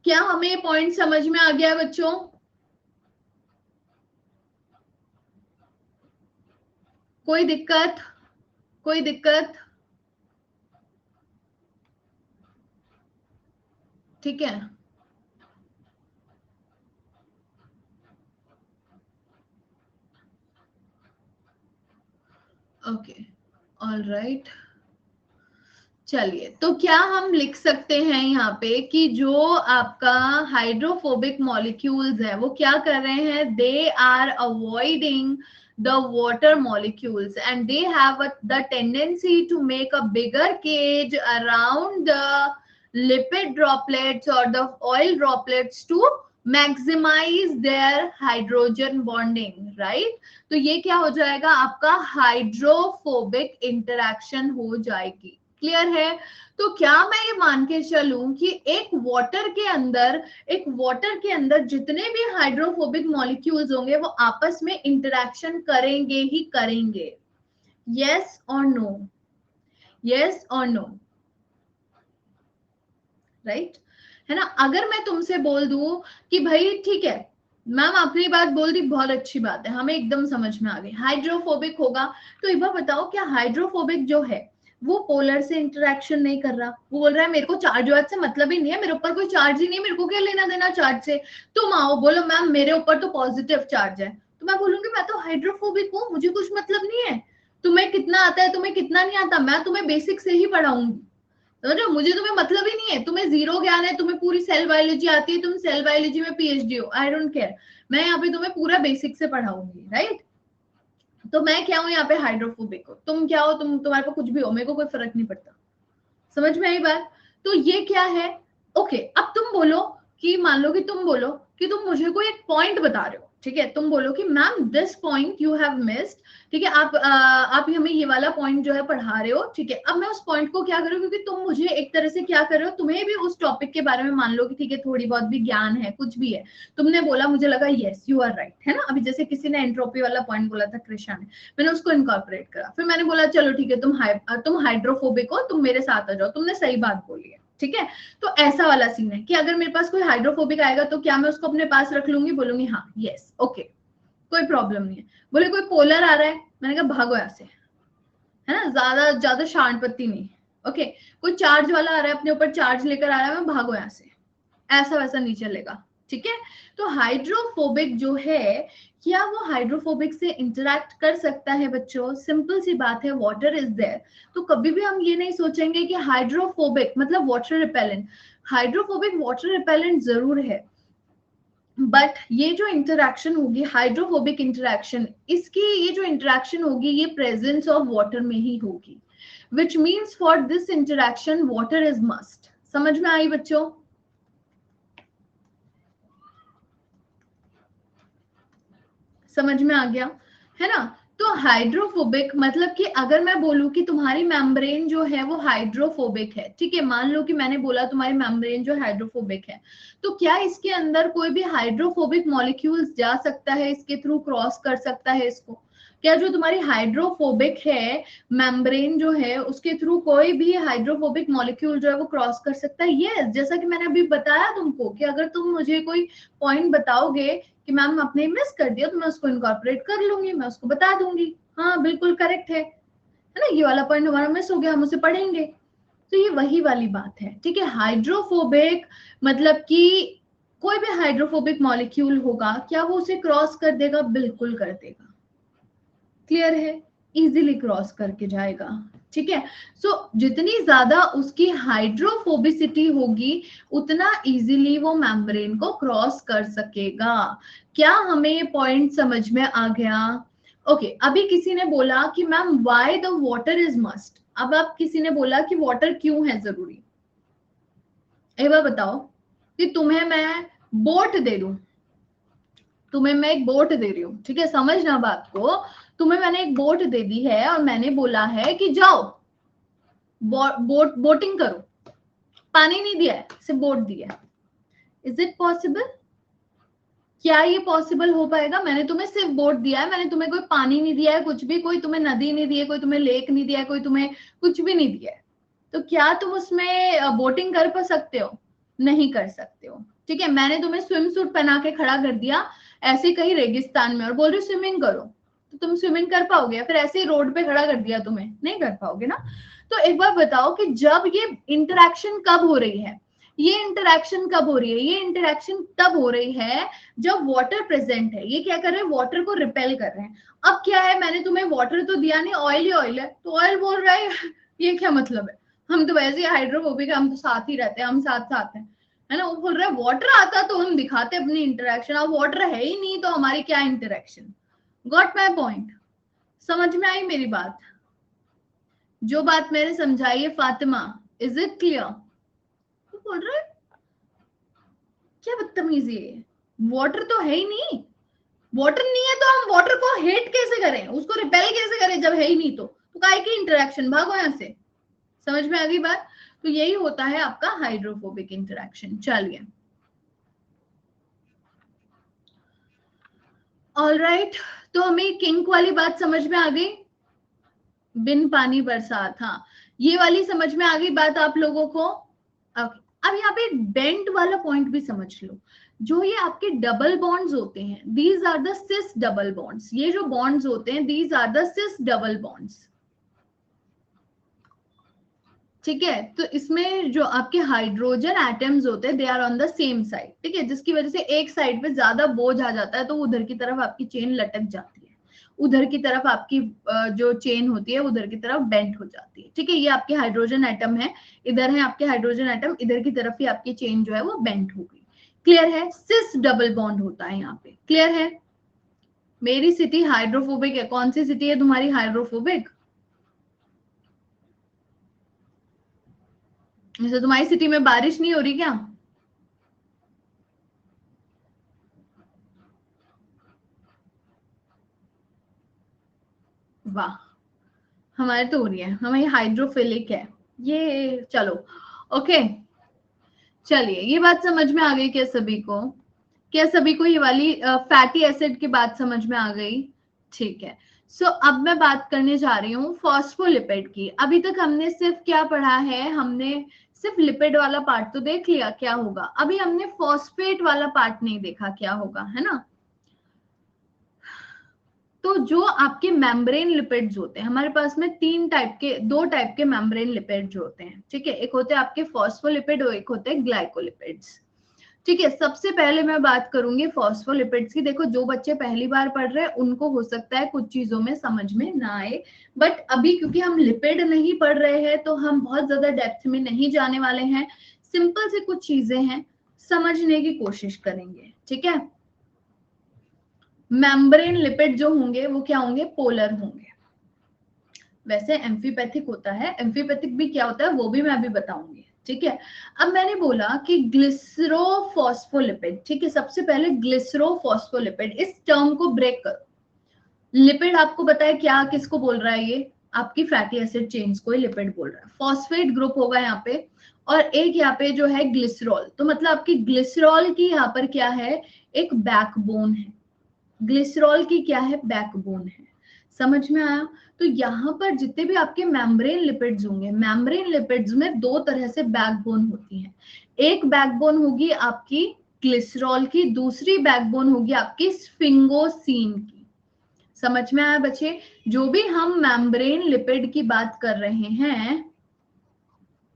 क्या हमें पॉइंट समझ में आ गया बच्चों? कोई दिक्कत? कोई दिक्कत? ठीक है, ओके, ऑल राइट। चलिए, तो क्या हम लिख सकते हैं यहाँ पे कि जो आपका हाइड्रोफोबिक मॉलिक्यूल्स है वो क्या कर रहे हैं, they are avoiding the water molecules and they have the tendency to make a bigger cage around the lipid droplets or the oil droplets to maximize their hydrogen bonding, right? तो ये क्या हो जाएगा, आपका हाइड्रोफोबिक इंटरेक्शन हो जाएगी। Clear है? तो क्या मैं ये मान के चलूं कि एक वाटर के अंदर जितने भी हाइड्रोफोबिक मॉलिक्यूल्स होंगे वो आपस में इंटरेक्शन करेंगे ही करेंगे? यस और नो? यस और नो? राइट, है ना। अगर मैं तुमसे बोल दूं कि भाई ठीक है मैम आपने बात बोल दी, बहुत अच्छी बात है, हमें एकदम समझ में आ गई, हाइड्रोफोबिक होगा। तो एक बार बताओ, क्या हाइड्रोफोबिक जो है वो पोलर से इंटरेक्शन नहीं कर रहा, वो बोल रहा है मेरे को चार्ज वार्ज से मतलब ही नहीं है, मेरे ऊपर कोई चार्ज ही नहीं है, मेरे को क्या लेना देना चार्ज से। तुम आओ बोलो मैम मेरे ऊपर तो पॉजिटिव चार्ज है, तो मैं बोलूंगी मैं तो हाइड्रोफोबिक हूँ, मुझे कुछ मतलब नहीं है, तुम्हें कितना आता है तुम्हें कितना नहीं आता, मैं तुम्हें बेसिक से ही पढ़ाऊंगी, समझो, मुझे तुम्हें मतलब ही नहीं है, तुम्हें जीरो ज्ञान है, तुम्हें पूरी सेल बायोलॉजी आती है, तुम सेल बायोलॉजी में पीएचडी हो, आई डोंट केयर, मैं यहाँ पे तुम्हें पूरा बेसिक से पढ़ाऊंगी, राइट। तो मैं क्या हूँ यहाँ पे, हाइड्रोफोबिक हो, तुम क्या हो, तुम्हारे को कुछ भी हो, मेरे को कोई फर्क नहीं पड़ता। समझ में आई बात? तो ये क्या है, ओके। अब तुम बोलो कि मान लो कि तुम बोलो कि तुम मुझे कोई एक पॉइंट बता रहे हो, ठीक है, तुम बोलो कि ma'am this point you have missed, ठीक है, आप हमें ये वाला पॉइंट जो है पढ़ा रहे हो, ठीक है, अब मैं उस पॉइंट को क्या करूँ, क्योंकि तुम मुझे एक तरह से क्या कर रहे हो, तुम्हें भी उस टॉपिक के बारे में मान लो कि ठीक है थोड़ी बहुत भी ज्ञान है, कुछ भी है, तुमने बोला, मुझे लगा यस यू आर राइट, है ना। अभी जैसे किसी ने एंट्रोपी वाला पॉइंट बोला था कृष्णा ने, मैंने उसको इनकॉर्पोरेट करा, फिर मैंने बोला चलो ठीक है तुम हाइड्रोफोबिक हो, तुम मेरे साथ आ जाओ, तुमने सही बात बोली है, ठीक है। तो ऐसा वाला सीन है कि अगर मेरे पास कोई हाइड्रोफोबिक आएगा तो क्या मैं उसको अपने पास रख लूंगी, बोलूंगी हाँ यस ओके, कोई प्रॉब्लम नहीं है। बोले कोई पोलर आ रहा है, मैंने कहा भागो यहाँ से, है ना, ज्यादा ज्यादा शांत पत्ती नहीं, ओके। कोई चार्ज वाला आ रहा है, अपने ऊपर चार्ज लेकर आ रहा है, मैं भागो यहाँ से, ऐसा वैसा नहीं चलेगा, ठीक है। तो हाइड्रोफोबिक जो है, क्या वो हाइड्रोफोबिक से इंटरैक्ट कर सकता है बच्चों, सिंपल सी बात है, वाटर इज देयर। तो कभी भी हम ये नहीं सोचेंगे कि हाइड्रोफोबिक मतलब water repellent, hydrophobic water repellent जरूर है, बट ये जो इंटरैक्शन होगी हाइड्रोफोबिक इंटरैक्शन, इसकी ये जो इंटरैक्शन होगी ये प्रेजेंस ऑफ वाटर में ही होगी, which means for this interaction water is must. समझ में आई बच्चों? समझ में आ गया, है ना। तो हाइड्रोफोबिक मतलब कि अगर मैं बोलूं कि तुम्हारी मेम्ब्रेन जो है वो हाइड्रोफोबिक है, ठीक है, मान लो कि मैंने बोला तुम्हारी मेम्ब्रेन जो हाइड्रोफोबिक है, तो क्या इसके अंदर कोई भी हाइड्रोफोबिक मॉलिक्यूल्स जा सकता है, इसके थ्रू क्रॉस कर सकता है इसको? क्या जो तुम्हारी हाइड्रोफोबिक है मेम्ब्रेन जो है उसके थ्रू कोई भी हाइड्रोफोबिक मॉलिक्यूल जो है वो क्रॉस कर सकता है? यस, जैसा कि मैंने अभी बताया तुमको कि अगर तुम मुझे कोई पॉइंट बताओगे कि मैम आपने मिस कर दिया, तो मैं उसको इनकॉर्पोरेट कर लूंगी, मैं उसको बता दूंगी हाँ बिल्कुल करेक्ट है ना, ये वाला पॉइंट हमारा मिस हो गया, हम उसे पढ़ेंगे। तो ये वही वाली बात है, ठीक है। हाइड्रोफोबिक मतलब कि कोई भी हाइड्रोफोबिक मॉलिक्यूल होगा, क्या वो उसे क्रॉस कर देगा? बिल्कुल कर देगा, क्लियर है, इजीली क्रॉस करके जाएगा, ठीक है। सो जितनी ज्यादा उसकी हाइड्रोफोबिसिटी होगी उतना इजीली वो मेम्ब्रेन को क्रॉस कर सकेगा। क्या हमें ये पॉइंट समझ में आ गया? ओके, अभी किसी ने बोला कि ma'am why the water is must. अब आप किसी ने बोला कि वाटर क्यों है जरूरी, एक बार बताओ कि तुम्हें मैं बोट दे दूं, तुम्हें मैं एक बोट दे रही हूँ, ठीक है, समझना बात को, तुम्हें मैंने एक बोट दे दी है और मैंने बोला है कि जाओ बोटिंग करो, पानी नहीं दिया है, सिर्फ बोट दिया है, इज इट पॉसिबल? क्या ये पॉसिबल हो पाएगा? मैंने तुम्हें सिर्फ बोट दिया है, मैंने तुम्हें कोई पानी नहीं दिया है, कुछ भी, कोई तुम्हें नदी नहीं दी है, कोई तुम्हें लेक नहीं दिया है, कोई तुम्हें कुछ भी नहीं दिया है, तो क्या तुम उसमें बोटिंग कर पा सकते हो? नहीं कर सकते हो, ठीक है। मैंने तुम्हें स्विम सूट पहना के खड़ा कर दिया ऐसे कहीं रेगिस्तान में और बोल रही स्विमिंग करो, तो तुम स्विमिंग कर पाओगे? या फिर ऐसे ही रोड पे खड़ा कर दिया तुम्हें, नहीं कर पाओगे ना। तो एक बार बताओ कि जब ये इंटरेक्शन कब हो रही है, ये इंटरेक्शन कब हो रही है? ये इंटरेक्शन तब हो रही है जब वाटर प्रेजेंट है। ये क्या कर रहे हैं? वाटर को रिपेल कर रहे हैं। अब क्या है, मैंने तुम्हें वाटर तो दिया नहीं, ऑयल ही ऑयल है, तो ऑयल बोल रहा है ये क्या मतलब है, हम तो वैसे ही हाइड्रोफोबिक है, हम तो साथ ही रहते हैं, हम साथ साथ हैं, है ना। वो बोल रहा है वाटर आता तो हम दिखाते अपनी इंटरेक्शन, अब वाटर है ही नहीं तो हमारी क्या इंटरेक्शन। Got my point? समझ में आई मेरी बात? जो बात मैंने समझाई है फातिमा, इज इट क्लियर? तो बोल रहा है क्या बदतमीजी है, वाटर तो है ही नहीं, वाटर नहीं है तो हम वाटर को हेट कैसे करें, उसको रिपेल कैसे करें जब है ही नहीं? तो काय की इंटरेक्शन, भागो यहां से। समझ में आ गई बात? तो यही होता है आपका हाइड्रोफोबिक इंटरेक्शन। चलिए, ऑलराइट, तो हमें किंक वाली बात समझ में आ गई, बिन पानी बरसात, हाँ, ये वाली समझ में आ गई बात आप लोगों को? okay. अब यहाँ पे बेंट वाला पॉइंट भी समझ लो, जो ये आपके डबल बॉन्ड्स होते हैं, these are the cis double bonds, ये जो बॉन्ड्स होते हैं these are the cis double bonds, ठीक है। तो इसमें जो आपके हाइड्रोजन एटम्स होते हैं they are on the same side, ठीक है, जिसकी वजह से एक साइड पे ज्यादा बोझ आ जाता है तो उधर की तरफ आपकी चेन लटक जाती है, उधर की तरफ आपकी जो चेन होती है उधर की तरफ बेंट हो जाती है, ठीक है। ये आपके हाइड्रोजन एटम है, इधर है आपके हाइड्रोजन एटम, इधर की तरफ ही आपकी चेन जो है वो बेंट हो गई, क्लियर है। सिस डबल बॉन्ड होता है यहाँ पे, क्लियर है। मेरी सिटी हाइड्रोफोबिक है, कौन सी सिटी है तुम्हारी हाइड्रोफोबिक? जैसे तुम्हारी सिटी में बारिश नहीं हो रही क्या? वाह, हमारे तो हो रही है, हमारी हाइड्रोफिलिक है ये। चलो ओके, चलिए ये बात समझ में आ गई क्या सभी को? क्या सभी को ये वाली फैटी एसिड की बात समझ में आ गई? ठीक है। सो अब मैं बात करने जा रही हूँ फॉस्फोलिपिड की। अभी तक हमने सिर्फ क्या पढ़ा है, हमने सिर्फ लिपिड वाला पार्ट तो देख लिया क्या होगा, अभी हमने फॉस्फेट वाला पार्ट नहीं देखा क्या होगा, है ना। तो जो आपके मेम्ब्रेन लिपिड्स होते हैं, हमारे पास में दो टाइप के मेम्ब्रेन लिपिड्स होते हैं, ठीक है। एक होते हैं आपके फॉस्फोलिपिड और एक होते हैं ग्लाइकोलिपिड्स, ठीक है। सबसे पहले मैं बात करूंगी फॉस्फोलिपिड्स की। देखो जो बच्चे पहली बार पढ़ रहे हैं उनको हो सकता है कुछ चीजों में समझ में ना आए, बट अभी क्योंकि हम लिपिड नहीं पढ़ रहे हैं तो हम बहुत ज्यादा डेप्थ में नहीं जाने वाले हैं, सिंपल से कुछ चीजें हैं समझने की कोशिश करेंगे, ठीक है। मेम्ब्रेन लिपिड जो होंगे वो क्या होंगे, पोलर होंगे। वैसे एम्फीपैथिक होता है, एम्फीपैथिक भी क्या होता है वो भी मैं अभी बताऊंगी, ठीक है। अब मैंने बोला कि ग्लिसरोफॉस्फोलिपिड, ठीक है। सबसे पहले ग्लिसरोफॉस्फोलिपिड, इस टर्म को ब्रेक करो। लिपिड आपको बताए क्या, किसको बोल रहा है, ये आपकी फैटी एसिड चेन्स को लिपिड बोल रहा है। फॉस्फेट ग्रुप होगा यहाँ पे, और एक यहाँ पे जो है ग्लिसरॉल, तो मतलब आपकी ग्लिसरॉल की यहाँ पर क्या है, एक बैकबोन है। ग्लिसरॉल की क्या है, बैकबोन है। समझ में आया? तो यहाँ पर जितने भी आपके मेम्ब्रेन लिपिड्स होंगे, मेम्ब्रेन लिपिड्स में दो तरह से बैकबोन होती है। एक बैकबोन होगी आपकी ग्लिसरॉल की, दूसरी बैकबोन होगी आपकी स्फिंगोसीन की। समझ में आया बच्चे? जो भी हम मेम्ब्रेन लिपिड की बात कर रहे हैं,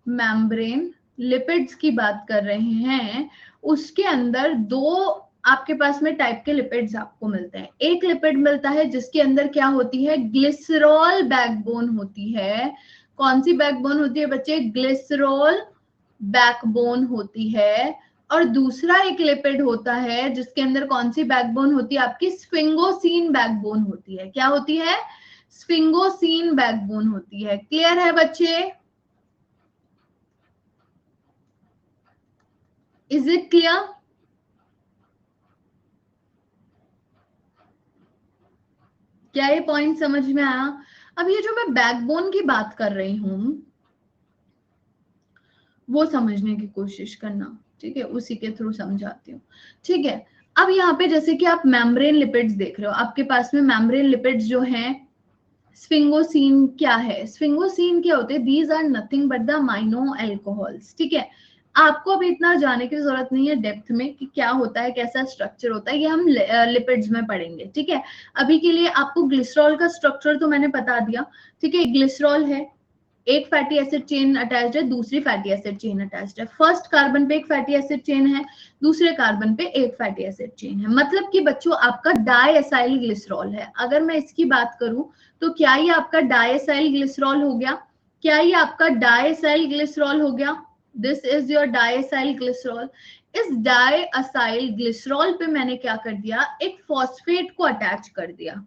मेम्ब्रेन लिपिड्स की बात कर रहे हैं, उसके अंदर दो आपके पास में टाइप के लिपिड्स आपको मिलते हैं। एक लिपिड मिलता है जिसके अंदर क्या होती है, ग्लिसरॉल बैकबोन होती है। कौन सी बैकबोन होती है बच्चे, ग्लिसरॉल बैकबोन होती है। और दूसरा एक लिपिड होता है जिसके अंदर कौन सी बैकबोन होती है, आपकी स्फिंगोसीन बैकबोन होती है। क्या होती है, स्फिंगोसीन बैकबोन होती है। क्लियर है बच्चे? Is it clear? क्या ये पॉइंट समझ में आया? अब ये जो मैं बैकबोन की बात कर रही हूं वो समझने की कोशिश करना, ठीक है, उसी के थ्रू समझाती हूँ, ठीक है। अब यहाँ पे जैसे कि आप मेम्ब्रेन लिपिड्स देख रहे हो, आपके पास में मेम्ब्रेन लिपिड्स जो हैं, स्फिंगोसीन क्या है, स्फिंगोसीन क्या होते हैं, these are nothing but the amino alcohols, ठीक है। आपको अभी इतना जाने की जरूरत नहीं है डेप्थ में कि क्या होता है, कैसा स्ट्रक्चर होता है, ये हम लिपिड्स में पढ़ेंगे, ठीक है। अभी के लिए आपको ग्लिसरॉल का स्ट्रक्चर तो मैंने बता दिया, ठीक है। ग्लिसरॉल है, एक फैटी एसिड चेन अटैच्ड है, दूसरी फैटी एसिड चेन अटैच्ड है। फर्स्ट कार्बन पे एक फैटी एसिड चेन है, दूसरे कार्बन पे एक फैटी एसिड चेन है। मतलब कि बच्चों आपका डायएसाइल ग्लिसरॉल है। अगर मैं इसकी बात करूं तो क्या ये आपका डायएसाइल ग्लिसरॉल हो गया, क्या ये आपका डायएसाइल ग्लिसरॉल हो गया, दिस इज योर डायएसाइल ग्लिसरॉल। इस डायएसाइल ग्लिसरॉल पे मैंने क्या कर दिया, एक फॉस्फेट को अटैच कर दिया।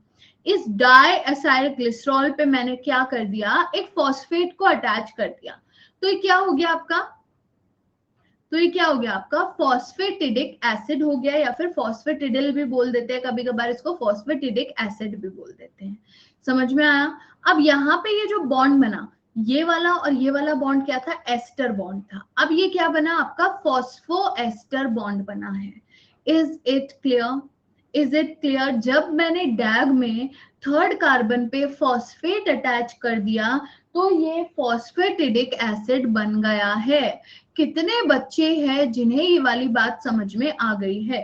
इस डायएसाइल ग्लिसरॉल पे मैंने क्या कर दिया, एक फॉस्फेट को अटैच कर दिया। तो ये क्या हो गया आपका, तो ये क्या हो गया आपका, फॉस्फेटिडिक एसिड हो गया, या फिर फॉस्फेटिडिल भी बोल देते हैं कभी कभार, इसको फॉस्फेटिडिक एसिड भी बोल देते हैं। समझ में आया? अब यहाँ पे ये जो बॉन्ड बना, ये वाला और ये वाला बॉन्ड क्या था, एस्टर बॉन्ड था। अब ये क्या बना आपका, फॉस्फो एस्टर बॉन्ड बना है। Is it clear? Is it clear? जब मैंने डैग में थर्ड कार्बन पे फॉस्फेट अटैच कर दिया तो ये फॉस्फेटिडिक एसिड बन गया है। कितने बच्चे हैं जिन्हें ये वाली बात समझ में आ गई है,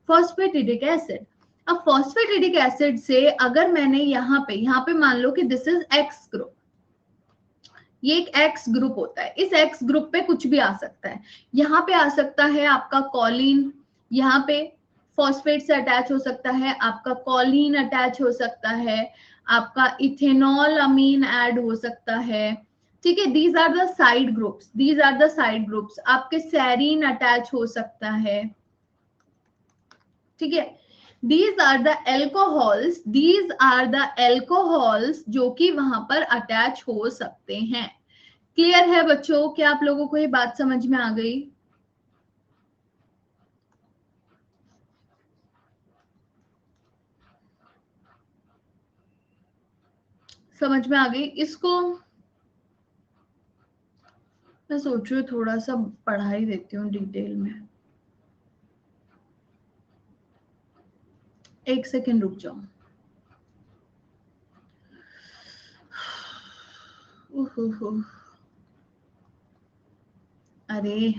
फॉस्फेटिडिक एसिड। अब फॉस्फेटिडिक एसिड से अगर मैंने यहाँ पे मान लो कि दिस इज एक्स ग्रुप, ये एक एक्स ग्रुप होता है, इस एक्स ग्रुप पे कुछ भी आ सकता है। यहाँ पे आ सकता है आपका कॉलिन, यहाँ पे फॉस्फेट से अटैच हो सकता है, आपका कॉलिन अटैच हो सकता है, आपका इथेनॉल अमीन ऐड हो सकता है, ठीक है। These are the side groups, these are the side groups. आपके सेरीन अटैच हो सकता है, ठीक है। These are the alcohols, these are the alcohols जो कि वहां पर अटैच हो सकते हैं। क्लियर है बच्चों? क्या आप लोगों को ये बात समझ में आ गई? समझ में आ गई इसको? मैं सोच रही हूँ थोड़ा सा पढ़ा ही देती हूँ डिटेल में। एक सेकेंड रुक जाओ। अरे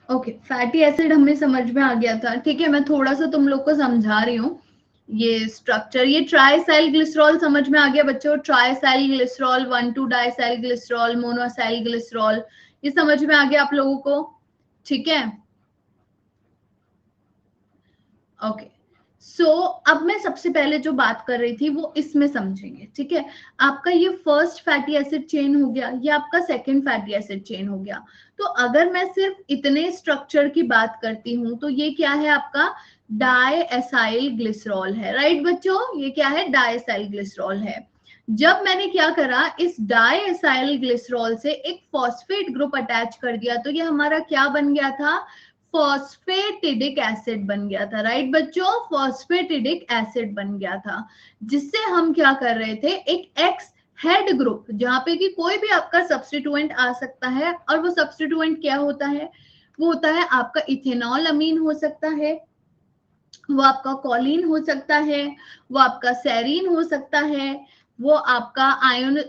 ओके, फैटी एसिड हमें समझ में आ गया था, ठीक है। मैं थोड़ा सा तुम लोग को समझा रही हूँ ये स्ट्रक्चर। ये ट्राइसाइल ग्लिसरॉल समझ में आ गया बच्चों? ट्राइसाइल ग्लिसरॉल, 1,2 डाइसाइल ग्लिसरॉल, मोनोसाइल ग्लिसरॉल, ये समझ में आ गया आप लोगों को? ठीक है, ओके। सो अब मैं सबसे पहले जो बात कर रही थी वो इसमें समझेंगे, ठीक है। आपका ये फर्स्ट फैटी एसिड चेन हो गया, ये आपका सेकंड फैटी एसिड चेन हो गया। तो अगर मैं सिर्फ इतने स्ट्रक्चर की बात करती हूं तो ये क्या है आपका? डायएसाइल ग्लिसरॉल है, राइट बच्चों? ये क्या है? डायएसाइल ग्लिसरॉल है। जब मैंने क्या करा, इस डायएसाइल ग्लिसरॉल से एक फॉस्फेट ग्रुप अटैच कर दिया तो ये हमारा क्या बन गया था? फॉस्फेटिडिक एसिड बन गया था, राइट बच्चों? फॉस्फेटिडिक एसिड बन गया था, जिससे हम क्या कर रहे थे, एक एक्स हेड ग्रुप, जहां पे कि कोई भी आपका सब्स्टिट्यूएंट आ सकता है, और वो सब्स्टिट्यूएंट क्या होता है? वो होता है आपका इथेनॉल अमीन हो सकता है, वो आपका कॉलिन हो सकता है, वो आपका सेरीन हो सकता है, वो आपका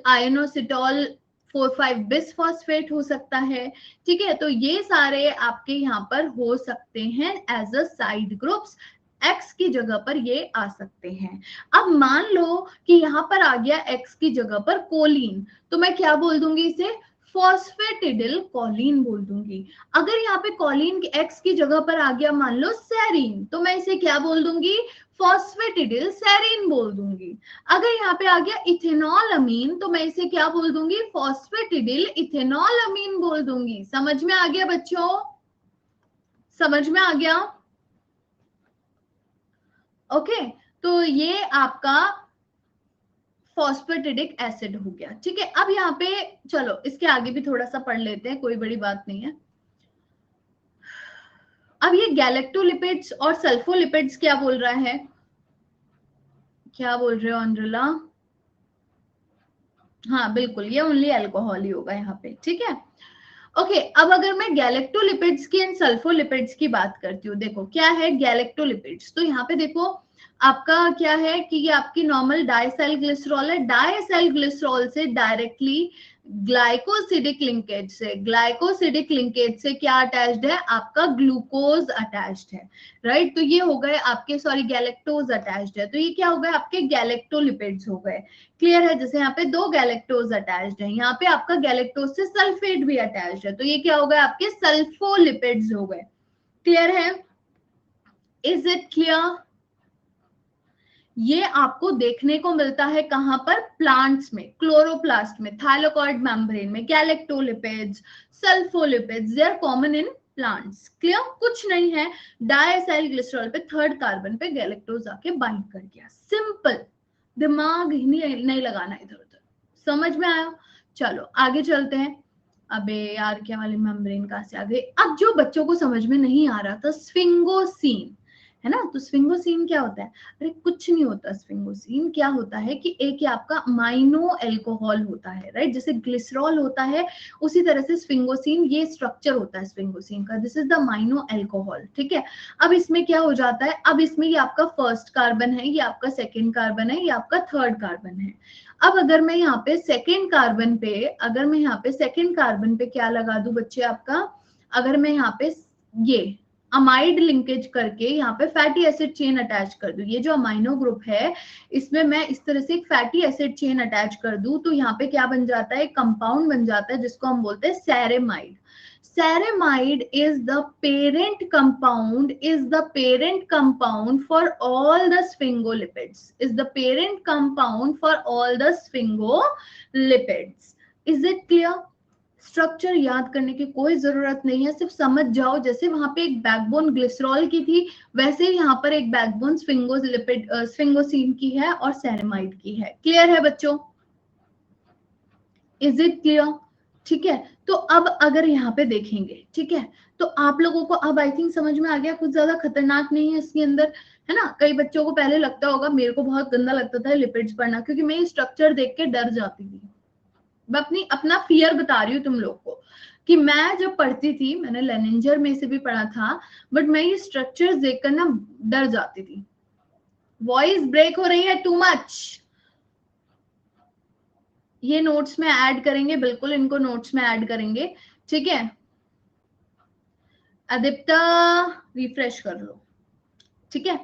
आयोनोसिटॉल 4,5 बिस फॉस्फेट हो सकता है, ठीक है। तो ये सारे आपके यहाँ पर हो सकते हैं as a side groups, X की जगह पर ये आ सकते हैं। अब मान लो कि यहाँ पर आ गया एक्स की जगह पर कोलिन, तो मैं क्या बोल दूंगी इसे? फॉस्फेटिडिल कॉलिन बोल दूंगी। अगर यहाँ पे कॉलिन एक्स की जगह पर आ गया मान लो सेरीन, तो मैं इसे क्या बोल दूंगी? फॉस्फेटिडिल सेरीन बोल दूंगी। अगर यहाँ पे आ गया इथेनॉल अमीन, तो मैं इसे क्या बोल दूंगी? फॉस्फेटिडिल इथेनॉल अमीन बोल दूंगी। समझ में आ गया बच्चों? समझ में आ गया? ओके, तो ये आपका फॉस्फेटिडिक एसिड हो गया, ठीक है। अब यहाँ पे चलो इसके आगे भी थोड़ा सा पढ़ लेते हैं, कोई बड़ी बात नहीं है। अब ये गैलेक्टोलिपिड्स और सल्फोलिपिड्स क्या बोल रहा है? क्या बोल रहे हो अंजुला? हाँ बिल्कुल, ये ओनली अल्कोहल ही होगा यहाँ पे, ठीक है। ओके, अब अगर मैं गैलेक्टोलिपिड्स की एंड सल्फोलिपिड्स की बात करती हूँ, देखो क्या है गैलेक्टोलिपिड्स। तो यहाँ पे देखो आपका क्या है कि ये आपकी नॉर्मल डाइसाइल ग्लिसरॉल है। डाइसाइल ग्लिसरॉल से डायरेक्टली ग्लाइकोसिडिक लिंकेज से क्या अटैच्ड है? आपका ग्लूकोज अटैच्ड है, राइट। तो ये हो गए आपके, सॉरी गैलेक्टोज अटैच्ड है, तो ये क्या हो गए? आपके गैलेक्टोलिपिड्स हो गए। क्लियर है? जैसे यहाँ पे दो गैलेक्टोज अटैच्ड है, यहाँ पे आपका गैलेक्टोज से सल्फेट भी अटैच्ड है, तो ये क्या हो गए? आपके सल्फोलिपिड्स हो गए। क्लियर है? Is it clear? ये आपको देखने को मिलता है कहां पर? प्लांट्स में, क्लोरोप्लास्ट में, थाइलाकॉइड मेम्ब्रेन में। Galactolipids, sulfolipids, they are common in plants. Clear? कुछ नहीं है, डायसाइल ग्लिसरॉल पे थर्ड कार्बन पे गैलेक्टोज आके बाइंड कर गया। सिंपल, दिमाग ही नहीं लगाना इधर उधर। समझ में आया? चलो आगे चलते हैं। अबे यार, क्या वाली मेम्ब्रेन कहां से आ गई? अब जो बच्चों को समझ में नहीं आ रहा था, स्फिंगोसीन है ना। तो स्फिंगोसीन क्या होता है? अरे कुछ नहीं होता। स्फिंगोसीन क्या होता है कि एक ही आपका माइनो एल्कोहल होता है, राइट। जैसे ग्लिसरॉल होता है उसी तरह से स्फिंगोसीन, ये स्ट्रक्चर होता है स्फिंगोसीन का। दिस इज द माइनो एल्कोहल, ठीक है। अब इसमें क्या हो जाता है? अब इसमें ये आपका फर्स्ट कार्बन है, ये आपका सेकेंड कार्बन है, ये आपका थर्ड कार्बन है। अब अगर मैं यहाँ पे सेकेंड कार्बन पे, अगर मैं यहाँ पे सेकेंड कार्बन पे क्या लगा दूं बच्चे आपका? अगर मैं यहाँ पे ये अमाइड लिंकेज करके यहाँ पे फैटी एसिड चेन अटैच कर दूं, ये जो अमाइनो ग्रुप है इसमें मैं इस तरह से एक फैटी एसिड चेन अटैच कर दूं, तो यहाँ पे क्या बन जाता है? कंपाउंड बन जाता है जिसको हम बोलते हैं ceramide. Ceramide is the parent compound for all the sphingolipids. Is the parent compound for all the sphingolipids. Is it clear? Structure याद करने की कोई जरूरत नहीं है, सिर्फ समझ जाओ जैसे वहां पे एक बैकबोन ग्लिसरॉल की थी वैसे ही यहाँ पर एक बैकबोन स्फिंगोलिपिड स्फिंगोसीन की है और सेरेमाइड की है। क्लियर है बच्चों? Is it clear? ठीक है, तो अब अगर यहाँ पे देखेंगे, ठीक है, तो आप लोगों को अब आई थिंक समझ में आ गया, कुछ ज्यादा खतरनाक नहीं है इसके अंदर, है ना। कई बच्चों को पहले लगता होगा, मेरे को बहुत गंदा लगता था लिपिड्स पढ़ना, क्योंकि मैं ये स्ट्रक्चर देख के डर जाती थी। मैं अपना फियर बता रही हूँ तुम लोग को कि मैं जब पढ़ती थी, मैंने लेनिंजर में से भी पढ़ा था, बट मैं ये स्ट्रक्चर्स देखकर ना डर जाती थी। वॉइस ब्रेक हो रही है टू मच। ये नोट्स में ऐड करेंगे, बिल्कुल इनको नोट्स में ऐड करेंगे, ठीक है। अदिप्ता रिफ्रेश कर लो, ठीक है।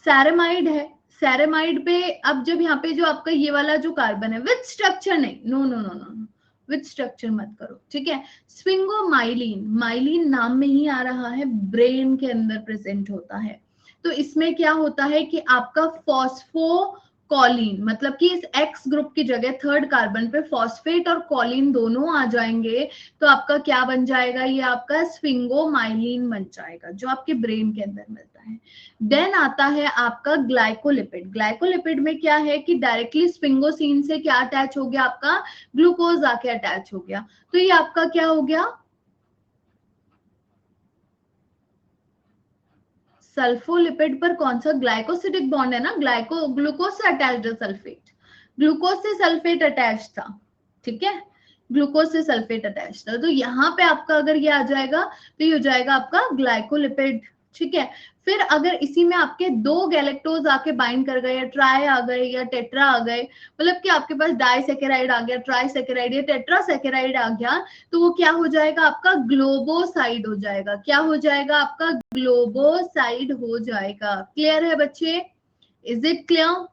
सैरेमाइड है, सैरेमाइड पे अब जब यहाँ पे जो आपका ये वाला जो कार्बन है विथ स्ट्रक्चर, नहीं, no no no no, with structure मत करो, ठीक है। स्फिंगोमाइलिन, माइलिन नाम में ही आ रहा है, ब्रेन के अंदर प्रेजेंट होता है। तो इसमें क्या होता है कि आपका फॉस्फोकॉलिन, मतलब कि इस एक्स ग्रुप की जगह थर्ड कार्बन पे फॉस्फेट और कॉलिन दोनों आ जाएंगे, तो आपका क्या बन जाएगा, ये आपका स्फिंगोमाइलिन बन जाएगा, जो आपके ब्रेन के अंदर मिलता है। देन आता है आपका ग्लाइकोलिपिड। ग्लाइकोलिपिड में क्या है कि डायरेक्टली स्फिंगोसीन से क्या अटैच हो गया, आपका ग्लूकोज आके अटैच हो गया, तो ये आपका क्या हो गया, सल्फोलिपिड पर कौन सा ग्लाइकोसिडिक बॉन्ड है ना, ग्लाइको ग्लूकोज से अटैच्ड है सल्फेट, ग्लूकोज से सल्फेट अटैच था, ठीक है, ग्लूकोज से सल्फेट अटैच था। तो यहाँ पे आपका अगर ये आ जाएगा तो ये हो जाएगा आपका ग्लाइकोलिपिड, ठीक है। फिर अगर इसी में आपके दो गैलेक्टोज आके बाइंड कर गए, या ट्राई आ गए या टेट्रा आ गए, मतलब कि आपके पास डाइसेकेराइड आ गया, ट्राइसेकेराइड या टेट्रासेकेराइड आ गया, तो वो क्या हो जाएगा, आपका ग्लोबोसाइड हो जाएगा। क्या हो जाएगा, आपका ग्लोबोसाइड हो जाएगा। क्लियर है बच्चे? Is it clear?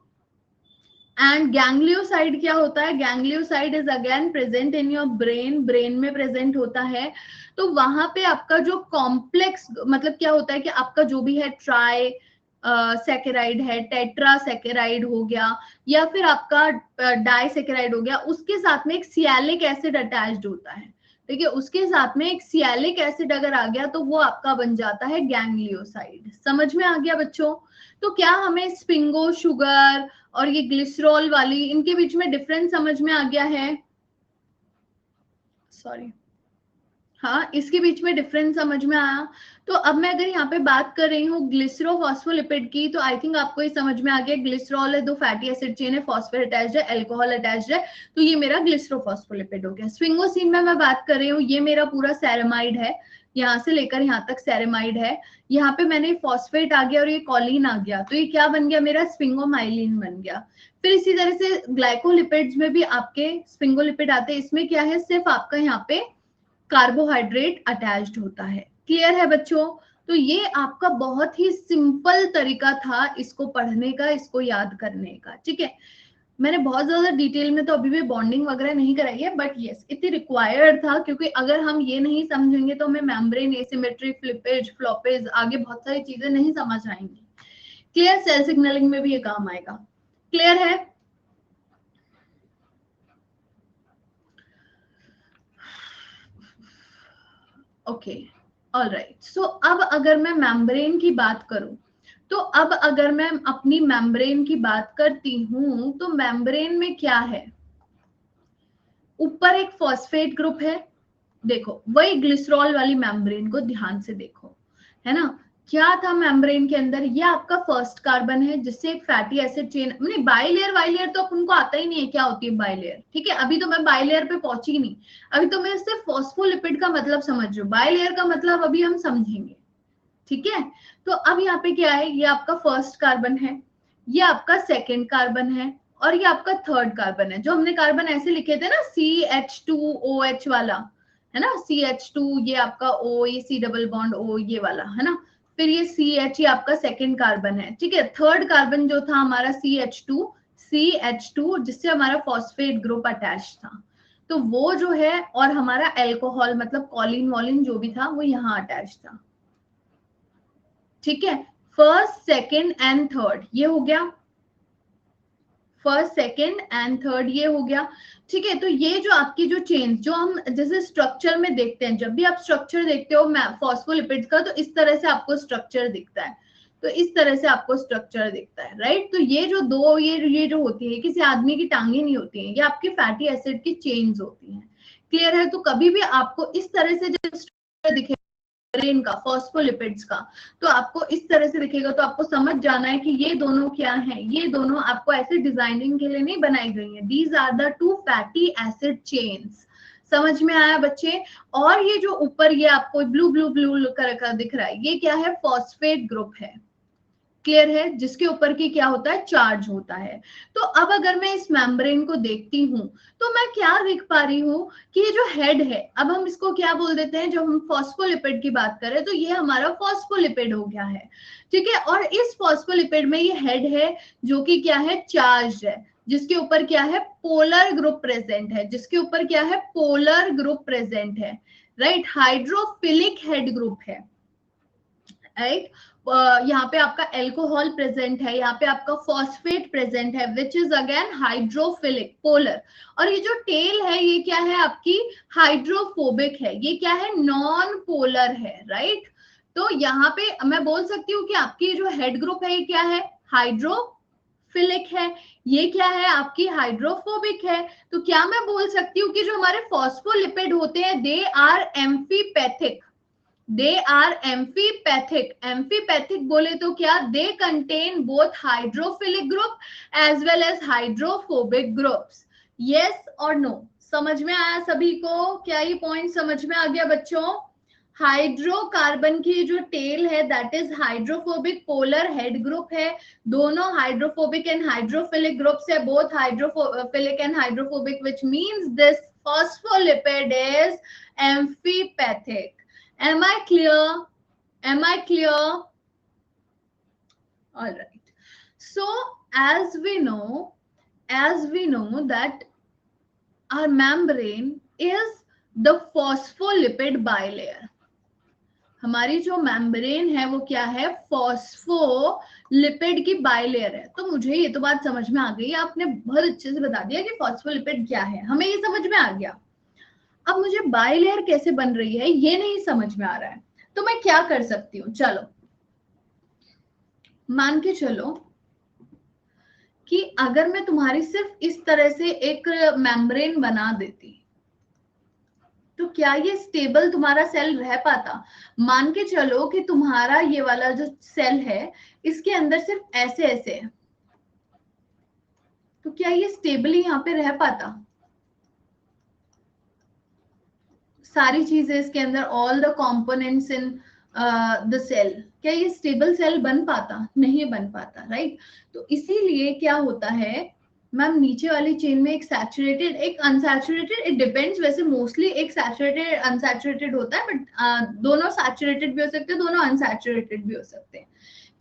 And ganglioside क्या होता है, ganglioside is again present in your brain, brain में प्रेजेंट होता है। तो वहां पे आपका जो कॉम्प्लेक्स, मतलब क्या होता है कि आपका जो भी है ट्राई सेकेराइड है, टेट्रा सेकेराइड हो गया, या फिर आपका डाइसेकेराइड हो गया, उसके साथ में एक सियालिक एसिड अटैच्ड होता है, ठीक है, उसके साथ में एक सियालिक एसिड अगर आ गया तो वो आपका बन जाता है गैंग्लियोसाइड। समझ में आ गया बच्चों? तो क्या हमें स्पिंगो शुगर और ये ग्लिसरॉल वाली, इनके बीच में डिफरेंस समझ में आ गया है? सॉरी, हाँ, इसके बीच में डिफरेंस समझ में आया। तो अब मैं अगर यहाँ पे बात कर रही हूँ ग्लिसरोफॉस्फोलिपिड की, तो आई थिंक आपको ये समझ में आ गया, ग्लिसरॉल है, दो फैटी एसिड चेन है, फॉस्फेट अटैच्ड है, अल्कोहल अटैच्ड है, तो ये मेरा ग्लिसरोफॉस्फोलिपिड हो गया। स्फिंगोसिन में मैं बात कर रही हूँ, ये मेरा पूरा सेरेमाइड है, यहाँ से लेकर यहाँ तक सेरेमाइड है। यहाँ पे मैंने फॉस्फेट आ गया और ये कॉलिन आ गया, तो ये क्या बन गया, मेरा स्फिंगोमाइलिन बन गया। फिर इसी तरह से ग्लाइकोलिपिड्स में भी आपके स्फिंगोलिपिड आते हैं, इसमें क्या है, सिर्फ आपका यहाँ पे कार्बोहाइड्रेट अटैच्ड होता है। क्लियर है बच्चों? तो ये आपका बहुत ही सिंपल तरीका था इसको पढ़ने का, इसको याद करने का, ठीक है। मैंने बहुत ज्यादा डिटेल में तो अभी भी बॉन्डिंग वगैरह नहीं कराई है, बट यस इतनी रिक्वायर्ड था, क्योंकि अगर हम ये नहीं समझेंगे तो हमें मेम्ब्रेन, एसिमेट्री, फ्लिपेज, फ्लोपेज, आगे बहुत सारी चीजें नहीं समझ आएंगी। क्लियर? सेल सिग्नलिंग में भी ये काम आएगा। क्लियर है? Okay, alright. सो अब अगर मैं मेम्ब्रेन की बात करूं, तो अब अगर मैं अपनी मेम्ब्रेन की बात करती हूं, तो मेम्ब्रेन में क्या है, ऊपर एक फॉस्फेट ग्रुप है, देखो वही ग्लिसरॉल वाली मेम्ब्रेन को ध्यान से देखो, है ना। क्या था मेम्ब्रेन के अंदर, ये आपका फर्स्ट कार्बन है, जिससे एक फैटी एसिड चेन, नहीं बाइलेयर, वाइलेयर तो अपन को आता ही नहीं है क्या होती है बाइलेयर, ठीक है, अभी तो मैं बाइलेयर पे पहुंची नहीं, अभी तो मैं सिर्फ फॉस्फोलिपिड का मतलब समझ रही हूँ, बाइलेयर का मतलब अभी हम समझेंगे, ठीक है। तो अब यहाँ पे क्या है, ये आपका फर्स्ट कार्बन है, ये आपका सेकेंड कार्बन है, और ये आपका थर्ड कार्बन है। जो हमने कार्बन ऐसे लिखे थे ना, CH2OH वाला, है ना, CH2, ये आपका O, ये C डबल बॉन्ड O, ये वाला, है ना, फिर ये CH, ये आपका सेकेंड कार्बन है, ठीक है। थर्ड कार्बन जो था हमारा CH2, जिससे हमारा फॉस्फेट ग्रुप अटैच था, तो वो जो है, और हमारा एल्कोहल मतलब कॉलिन वॉलिन जो भी था वो यहाँ अटैच था, ठीक है। फर्स्ट, सेकेंड एंड थर्ड ये हो गया, फर्स्ट, सेकेंड एंड थर्ड ये हो गया। ठीक है, तो ये जो आपकी जो चेन जो हम जैसे स्ट्रक्चर में देखते हैं, जब भी आप स्ट्रक्चर देखते हो फॉस्फोलिपिड्स का, तो इस तरह से आपको स्ट्रक्चर दिखता है, तो इस तरह से आपको स्ट्रक्चर दिखता है, राइट। तो ये जो दो ये जो होती है, किसी आदमी की टांगे नहीं होती है, ये आपकी फैटी एसिड की चेन्स होती हैं। क्लियर है? तो कभी भी आपको इस तरह से जो स्ट्रक्चर दिखे मेम्ब्रेन का, फॉस्फोलिपिड्स का, तो आपको इस तरह से दिखेगा, तो आपको समझ जाना है कि ये दोनों क्या है। ये दोनों आपको ऐसे डिजाइनिंग के लिए नहीं बनाई गई है, these are the two fatty acid chains. समझ में आया बच्चे? और ये जो ऊपर ये आपको ब्लू ब्लू ब्लू कर दिख रहा है, ये क्या है? फॉस्फेट ग्रुप है। क्लियर है? जिसके ऊपर की क्या होता है? चार्ज होता है। तो अब अगर मैं इस मेम्ब्रेन को देखती हूं, तो मैं क्या देख पा रही हूं कि ये जो हेड है, अब हम इसको क्या बोल देते हैं, जब हम फॉस्फोलिपिड की बात करें, तो ये हमारा फॉस्फोलिपिड हो गया है। ठीक है, और इस फॉस्फोलिपिड में ये हेड है जो कि क्या है? चार्ज है, जिसके ऊपर क्या है? पोलर ग्रुप प्रेजेंट है, जिसके ऊपर क्या है? पोलर ग्रुप प्रेजेंट है, राइट। हाइड्रोफिलिक हेड ग्रुप है, राइट। यहाँ पे आपका एल्कोहल प्रेजेंट है, यहाँ पे आपका फॉस्फेट प्रेजेंट है, which is again hydrophilic polar. और ये जो टेल है, ये क्या है? आपकी हाइड्रोफोबिक है, ये क्या है? नॉन पोलर है, राइट। तो यहाँ पे मैं बोल सकती हूँ कि आपकी जो हेड ग्रुप है, ये क्या है? हाइड्रोफिलिक है। ये क्या है? आपकी हाइड्रोफोबिक है। तो क्या मैं बोल सकती हूँ कि जो हमारे फॉस्फोलिपिड होते हैं, they are amphipathic. They are amphipathic. Amphipathic बोले तो क्या? They contain both hydrophilic group as well as hydrophobic groups. Yes और नो? समझ में आया सभी को? क्या ये पॉइंट समझ में आ गया बच्चों? हाइड्रोकार्बन की जो टेल है, that is hydrophobic, polar head group है। दोनों हाइड्रोफोबिक एंड हाइड्रोफिलिक ग्रुप्स है, both hydrophilic and hydrophobic, which means this phospholipid is amphipathic. Am I clear? Am I clear? All right. So as we know that our membrane is the phospholipid bilayer. हमारी जो membrane है वो क्या है? Phospholipid की bilayer है। तो मुझे ये तो बात समझ में आ गई, आपने बहुत अच्छे से बता दिया कि फॉस्फोलिपिड क्या है, हमें ये समझ में आ गया। अब मुझे बाइलेयर कैसे बन रही है ये नहीं समझ में आ रहा है, तो मैं क्या कर सकती हूँ? चलो मान के चलो कि अगर मैं तुम्हारी सिर्फ इस तरह से एक मेम्ब्रेन बना देती, तो क्या ये स्टेबल तुम्हारा सेल रह पाता? मान के चलो कि तुम्हारा ये वाला जो सेल है, इसके अंदर सिर्फ ऐसे ऐसे है, तो क्या ये स्टेबली यहाँ पे रह पाता? सारी चीजें इसके अंदर, all the components in the cell, क्या ये स्टेबल सेल बन पाता? नहीं बन पाता, राइट। तो इसीलिए क्या होता है मैम, नीचे वाली चेन में एक सैचुरेटेड एक अनसैचुरेटेड, इट डिपेंड्स, वैसे मोस्टली एक सैचुरेटेड अनसैचुरेटेड होता है, बट दोनों सैचुरेटेड भी हो सकते हैं, दोनों अनसैचुरेटेड भी हो सकते हैं।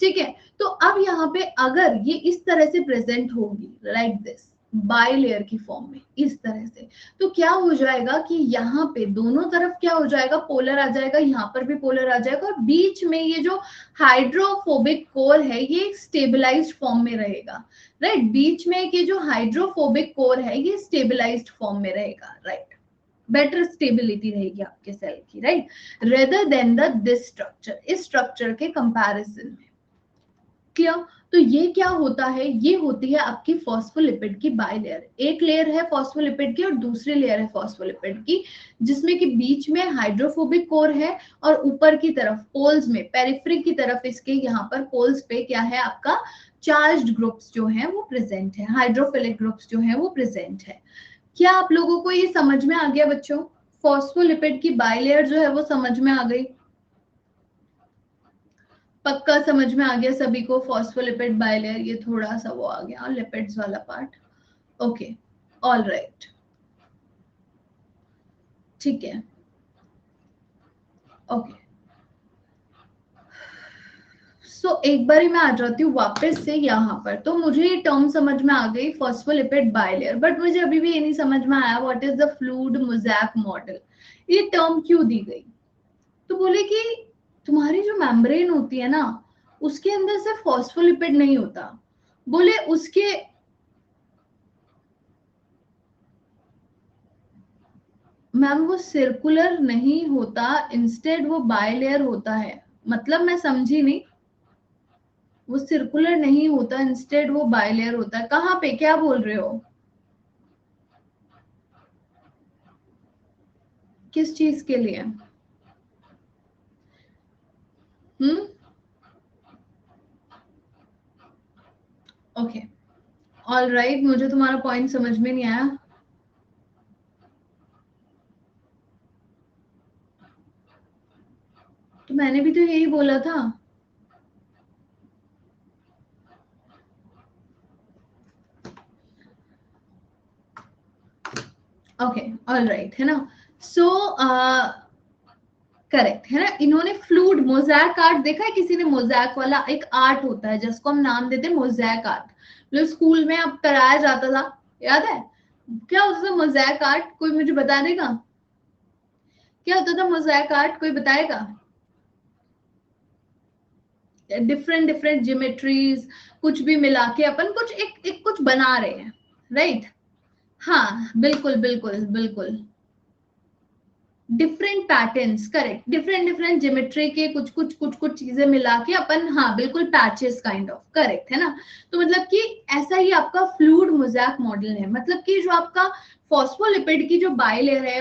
ठीक है, तो अब यहाँ पे अगर ये इस तरह से प्रेजेंट होगी, लाइक दिस, बाइलेयर की फॉर्म में इस तरह से, तो क्या हो जाएगा कि यहाँ पे दोनों तरफ क्या हो जाएगा? पोलर आ जाएगा, यहाँ पर भी पोलर आ जाएगा, और बीच में ये जो हाइड्रोफोबिक कोर है, ये स्टेबलाइज्ड फॉर्म में रहेगा, राइट। बीच में ये जो हाइड्रोफोबिक कोर है, ये स्टेबलाइज्ड फॉर्म में रहेगा, राइट। बेटर स्टेबिलिटी रहेगी आपके सेल की, right, rather than the this structure, इस स्ट्रक्चर के कंपैरिजन में। क्लियर? तो ये क्या होता है? ये होती है आपकी फॉस्फोलिपिड की बाइलेयर। एक लेयर है फॉस्फोलिपिड की और दूसरी लेयर है फॉस्फोलिपिड की, जिसमें कि बीच में हाइड्रोफोबिक कोर है, और ऊपर की तरफ पोल्स में, पेरिफेरी की तरफ इसके यहाँ पर पोल्स पे क्या है? आपका चार्ज्ड ग्रुप्स जो है वो प्रेजेंट है, हाइड्रोफिलिक ग्रुप्स जो है वो प्रेजेंट है। क्या आप लोगों को ये समझ में आ गया बच्चों? फॉस्फोलिपिड की बाइलेयर जो है वो समझ में आ गई? पक्का समझ में आ गया सभी को? फॉस्फोलिपिड बाइलेयर, ये थोड़ा सा वो आ गया लिपिड्स वाला पार्ट। ओके, ऑल राइट, ठीक है, ओके। सो एक बार मैं आ जाती हूँ वापस से यहाँ पर। तो मुझे ये टर्म समझ में आ गई, फॉस्फोलिपिड बाइलेयर, बट मुझे अभी भी ये नहीं समझ में आया what is the fluid mosaic model, ये टर्म क्यों दी गई? तो बोले कि तुम्हारी जो मेम्ब्रेन होती है ना, उसके अंदर सिर्फ फॉस्फोलिपिड नहीं होता, बोले उसके मैम वो सर्कुलर नहीं होता, इंस्टेड वो बायलेयर होता है। मतलब मैं समझी नहीं, वो सर्कुलर नहीं होता, इंस्टेड वो बायलेयर होता है। कहाँ पे, क्या बोल रहे हो, किस चीज के लिए? ओके, ऑल राइट, मुझे तुम्हारा पॉइंट समझ में नहीं आया। तो मैंने भी तो यही बोला था। ओके, ऑल राइट, है ना। सो करेक्ट है ना। इन्होंने फ्लूड मोजैक आर्ट देखा है किसी ने? मोजैक वाला एक आर्ट होता है जिसको हम नाम देते हैं मोजैक आर्ट, जो स्कूल में अब कराया जाता था, याद है? क्या होता था मोजैक आर्ट, कोई मुझे बता देगा? क्या होता था मोजैक आर्ट, कोई बताएगा? डिफरेंट डिफरेंट ज्योमेट्रीज कुछ भी मिला के अपन कुछ एक कुछ बना रहे हैं, राइट? हाँ बिल्कुल बिल्कुल बिल्कुल, different patterns, correct, different different geometry के कुछ चीजें मिला के अपन, हाँ बिल्कुल, पैचेस काइंड ऑफ, करेक्ट है ना। तो मतलब कि ऐसा ही आपका फ्लूइड मोज़ैक मॉडल है। मतलब कि जो आपका फॉस्फोलिपिड की जो बाइलेयर है,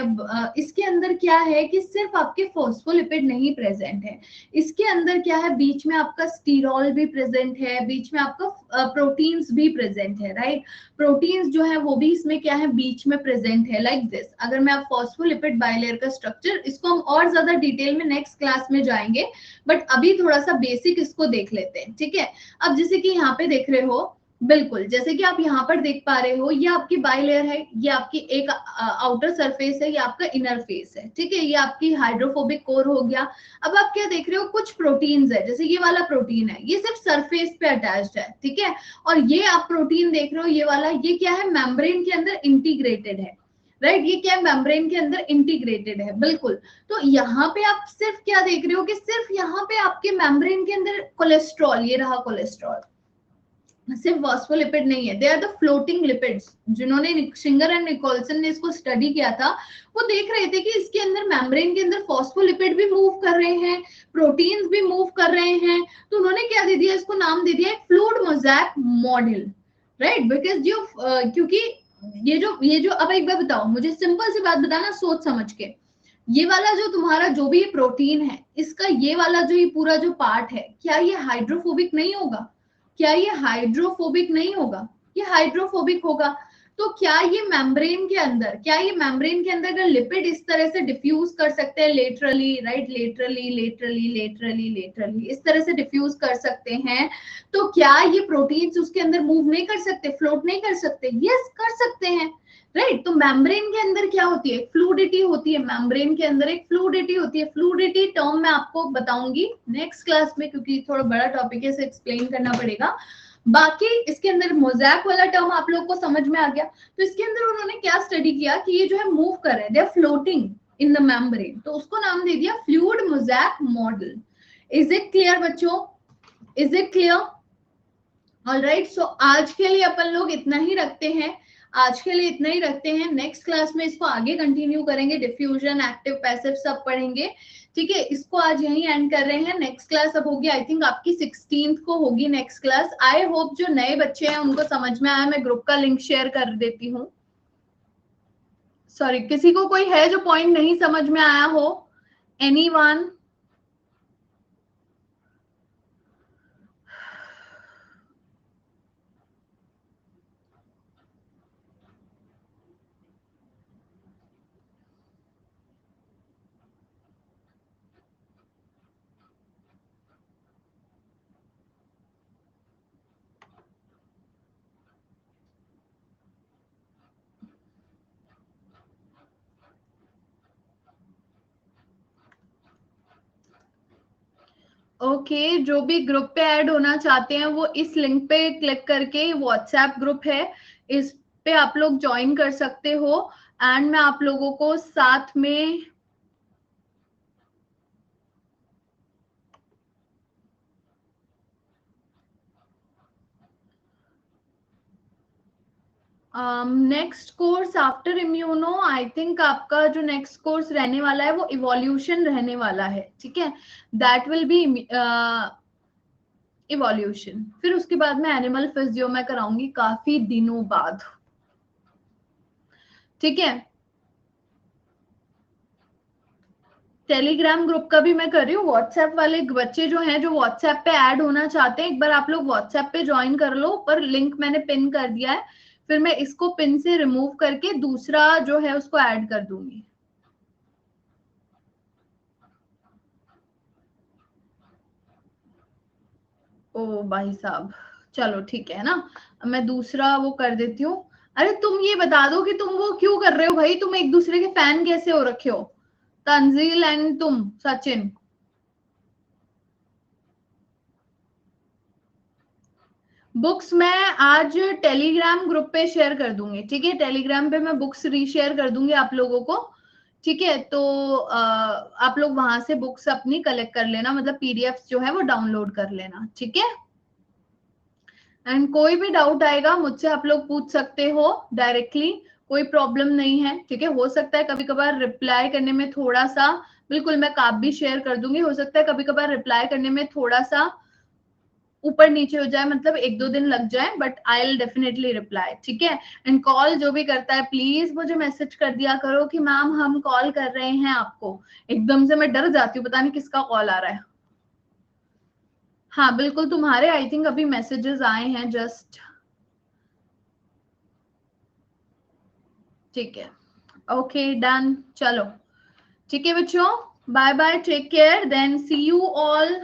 इसके अंदर क्या है कि सिर्फ आपके फॉस्फोलिपिड नहीं प्रेजेंट है, इसके अंदर क्या है, बीच में आपका स्टीरॉल भी प्रेजेंट है, बीच में आपका प्रोटीन्स भी प्रेजेंट है, राइट? प्रोटीन्स जो है वो भी इसमें क्या है, बीच में प्रेजेंट है, लाइक दिस। अगर मैं आप फॉस्फोलिपिड बाइलेयर का स्ट्रक्चर, इसको हम और ज्यादा डिटेल में नेक्स्ट क्लास में जाएंगे, बट अभी थोड़ा सा बेसिक इसको देख लेते हैं, ठीक है? अब जैसे कि यहाँ पे देख रहे हो, बिल्कुल जैसे कि आप यहाँ पर देख पा रहे हो, ये आपकी बाइलेयर है, ये आपकी एक आउटर सरफेस है, ये आपका इनर फेस है, ठीक है? ये आपकी हाइड्रोफोबिक कोर हो गया। अब आप क्या देख रहे हो, कुछ प्रोटीन्स है, जैसे ये वाला प्रोटीन है, ये सिर्फ सरफेस पे अटैच्ड है, ठीक है? और ये आप प्रोटीन देख रहे हो, ये वाला, ये क्या है, मेम्ब्रेन के अंदर इंटीग्रेटेड है, राइट? ये क्या है, मेम्ब्रेन के अंदर इंटीग्रेटेड है, बिल्कुल। तो यहाँ पे आप सिर्फ क्या देख रहे हो कि सिर्फ यहाँ पे आपके मेम्ब्रेन के अंदर कोलेस्ट्रॉल, ये रहा कोलेस्ट्रॉल, सिर्फ फॉस्फोलिपिड नहीं है, they are the floating lipids. जिन्होंने शिंगर एंड निकोलसन ने इसको स्टडी किया था, वो देख रहे थे कि इसके अंदर मेम्ब्रेन के अंदर फॉस्फोलिपिड भी मूव कर रहे हैं, प्रोटीन्स भी मूव कर रहे हैं। तो उन्होंने क्या दे दिया, इसको नाम दे दिया fluid mosaic model, right? Because जो क्योंकि ये जो अब एक बार बताओ मुझे, सिंपल सी बात बताना सोच समझ के, ये वाला जो तुम्हारा जो भी प्रोटीन है, इसका ये वाला जो ये पूरा जो पार्ट है, क्या ये हाइड्रोफोबिक नहीं होगा? क्या ये हाइड्रोफोबिक नहीं होगा? ये हाइड्रोफोबिक होगा। तो क्या ये मेम्ब्रेन के अंदर, क्या ये मेम्ब्रेन के अंदर अगर लिपिड इस तरह से डिफ्यूज कर सकते हैं laterally, right? Laterally laterally laterally laterally इस तरह से डिफ्यूज कर सकते हैं, तो क्या ये प्रोटीन्स उसके अंदर मूव नहीं कर सकते, फ्लोट नहीं कर सकते? यस कर सकते हैं, राइट? तो मेम्ब्रेन के अंदर क्या होती है, फ्लूडिटी होती है, मेम्ब्रेन के अंदर एक फ्लूडिटी होती है। फ्लूडिटी टर्म मैं आपको बताऊंगी नेक्स्ट क्लास में, क्योंकि थोड़ा बड़ा टॉपिक है, इसे एक्सप्लेन करना पड़ेगा। बाकी इसके अंदर मोज़ैक वाला टर्म आप लोग को समझ में आ गया। तो इसके अंदर उन्होंने क्या स्टडी किया कि ये जो है मूव कर रहे हैं, they are floating in the membrane, तो उसको नाम दे दिया fluid mosaic model. Is it clear बच्चों? Is it clear? Alright, so आज के लिए अपन लोग इतना ही रखते हैं, आज के लिए इतना ही रखते हैं। नेक्स्ट क्लास में इसको आगे कंटिन्यू करेंगे, डिफ्यूजन, एक्टिव, पैसिव सब पढ़ेंगे, ठीक है? इसको आज यहीं एंड कर रहे हैं। नेक्स्ट क्लास अब होगी, आई थिंक आपकी 16th को होगी नेक्स्ट क्लास। आई होप जो नए बच्चे हैं उनको समझ में आया। मैं ग्रुप का लिंक शेयर कर देती हूँ। सॉरी, किसी को कोई है जो पॉइंट नहीं समझ में आया हो? एनीवन? ओके, जो भी ग्रुप पे ऐड होना चाहते हैं वो इस लिंक पे क्लिक करके, व्हाट्सएप ग्रुप है, इस पे आप लोग ज्वाइन कर सकते हो। एंड मैं आप लोगों को साथ में, next course after immuno, I think आपका जो नेक्स्ट कोर्स रहने वाला है वो इवोल्यूशन रहने वाला है, ठीक है, दैट विल बी इवोल्यूशन। फिर उसके बाद में एनिमल फिजियो मैं कराऊंगी काफी दिनों बाद, ठीक है। टेलीग्राम ग्रुप का भी मैं कर रही हूँ, व्हाट्सएप वाले बच्चे जो हैं जो व्हाट्सएप पे ऐड होना चाहते हैं, एक बार आप लोग व्हाट्सएप पे ज्वाइन कर लो, पर लिंक मैंने पिन कर दिया है, फिर मैं इसको पिन से रिमूव करके दूसरा जो है उसको ऐड कर दूंगी। ओ भाई साहब, चलो ठीक है ना, मैं दूसरा वो कर देती हूँ। अरे तुम ये बता दो कि तुम वो क्यों कर रहे हो भाई, तुम एक दूसरे के फैन कैसे हो रखे हो, तंजील एंड तुम सचिन। बुक्स मैं आज टेलीग्राम ग्रुप पे शेयर कर दूंगी, ठीक है, टेलीग्राम पे मैं बुक्स रीशेयर कर दूंगी आप लोगों को, ठीक है। तो आप लोग वहां से बुक्स अपनी कलेक्ट कर लेना, मतलब पीडीएफ जो है वो डाउनलोड कर लेना, ठीक है। एंड कोई भी डाउट आएगा मुझसे आप लोग पूछ सकते हो डायरेक्टली, कोई प्रॉब्लम नहीं है, ठीक है। हो सकता है कभी कभार रिप्लाई करने में थोड़ा सा, बिल्कुल मैं काप भी शेयर कर दूंगी, हो सकता है कभी कभार रिप्लाई करने में थोड़ा सा ऊपर नीचे हो जाए, मतलब एक दो दिन लग जाए, but I will definitely reply, ठीक है। एंड कॉल जो भी करता है प्लीज मुझे मैसेज कर दिया करो कि मैम हम कॉल कर रहे हैं आपको, एकदम से मैं डर जाती हूँ, पता नहीं किसका कॉल आ रहा है। हाँ बिल्कुल, तुम्हारे आई थिंक अभी मैसेजेस आए हैं जस्ट, ठीक है, ओके डन, चलो ठीक है बच्चों, bye bye, take care, then see you all.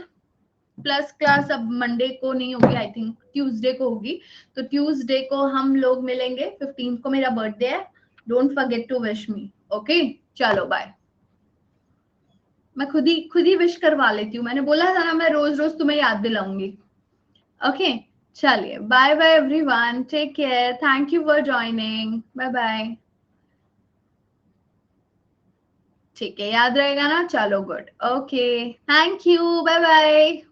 Plus class अब मंडे को नहीं होगी, आई थिंक ट्यूसडे को होगी, तो ट्यूसडे को हम लोग मिलेंगे, 15 को मेरा बर्थडे है, don't forget to wish me, okay. चलो बाय, मैं खुद ही विश करवा लेती हूँ, मैंने बोला था ना मैं रोज रोज तुम्हें याद दिलाऊंगी, ओके। चलिए bye bye everyone, take care, thank you for joining, bye bye. ठीक है, याद रहेगा ना, चलो good, okay, thank you, bye bye.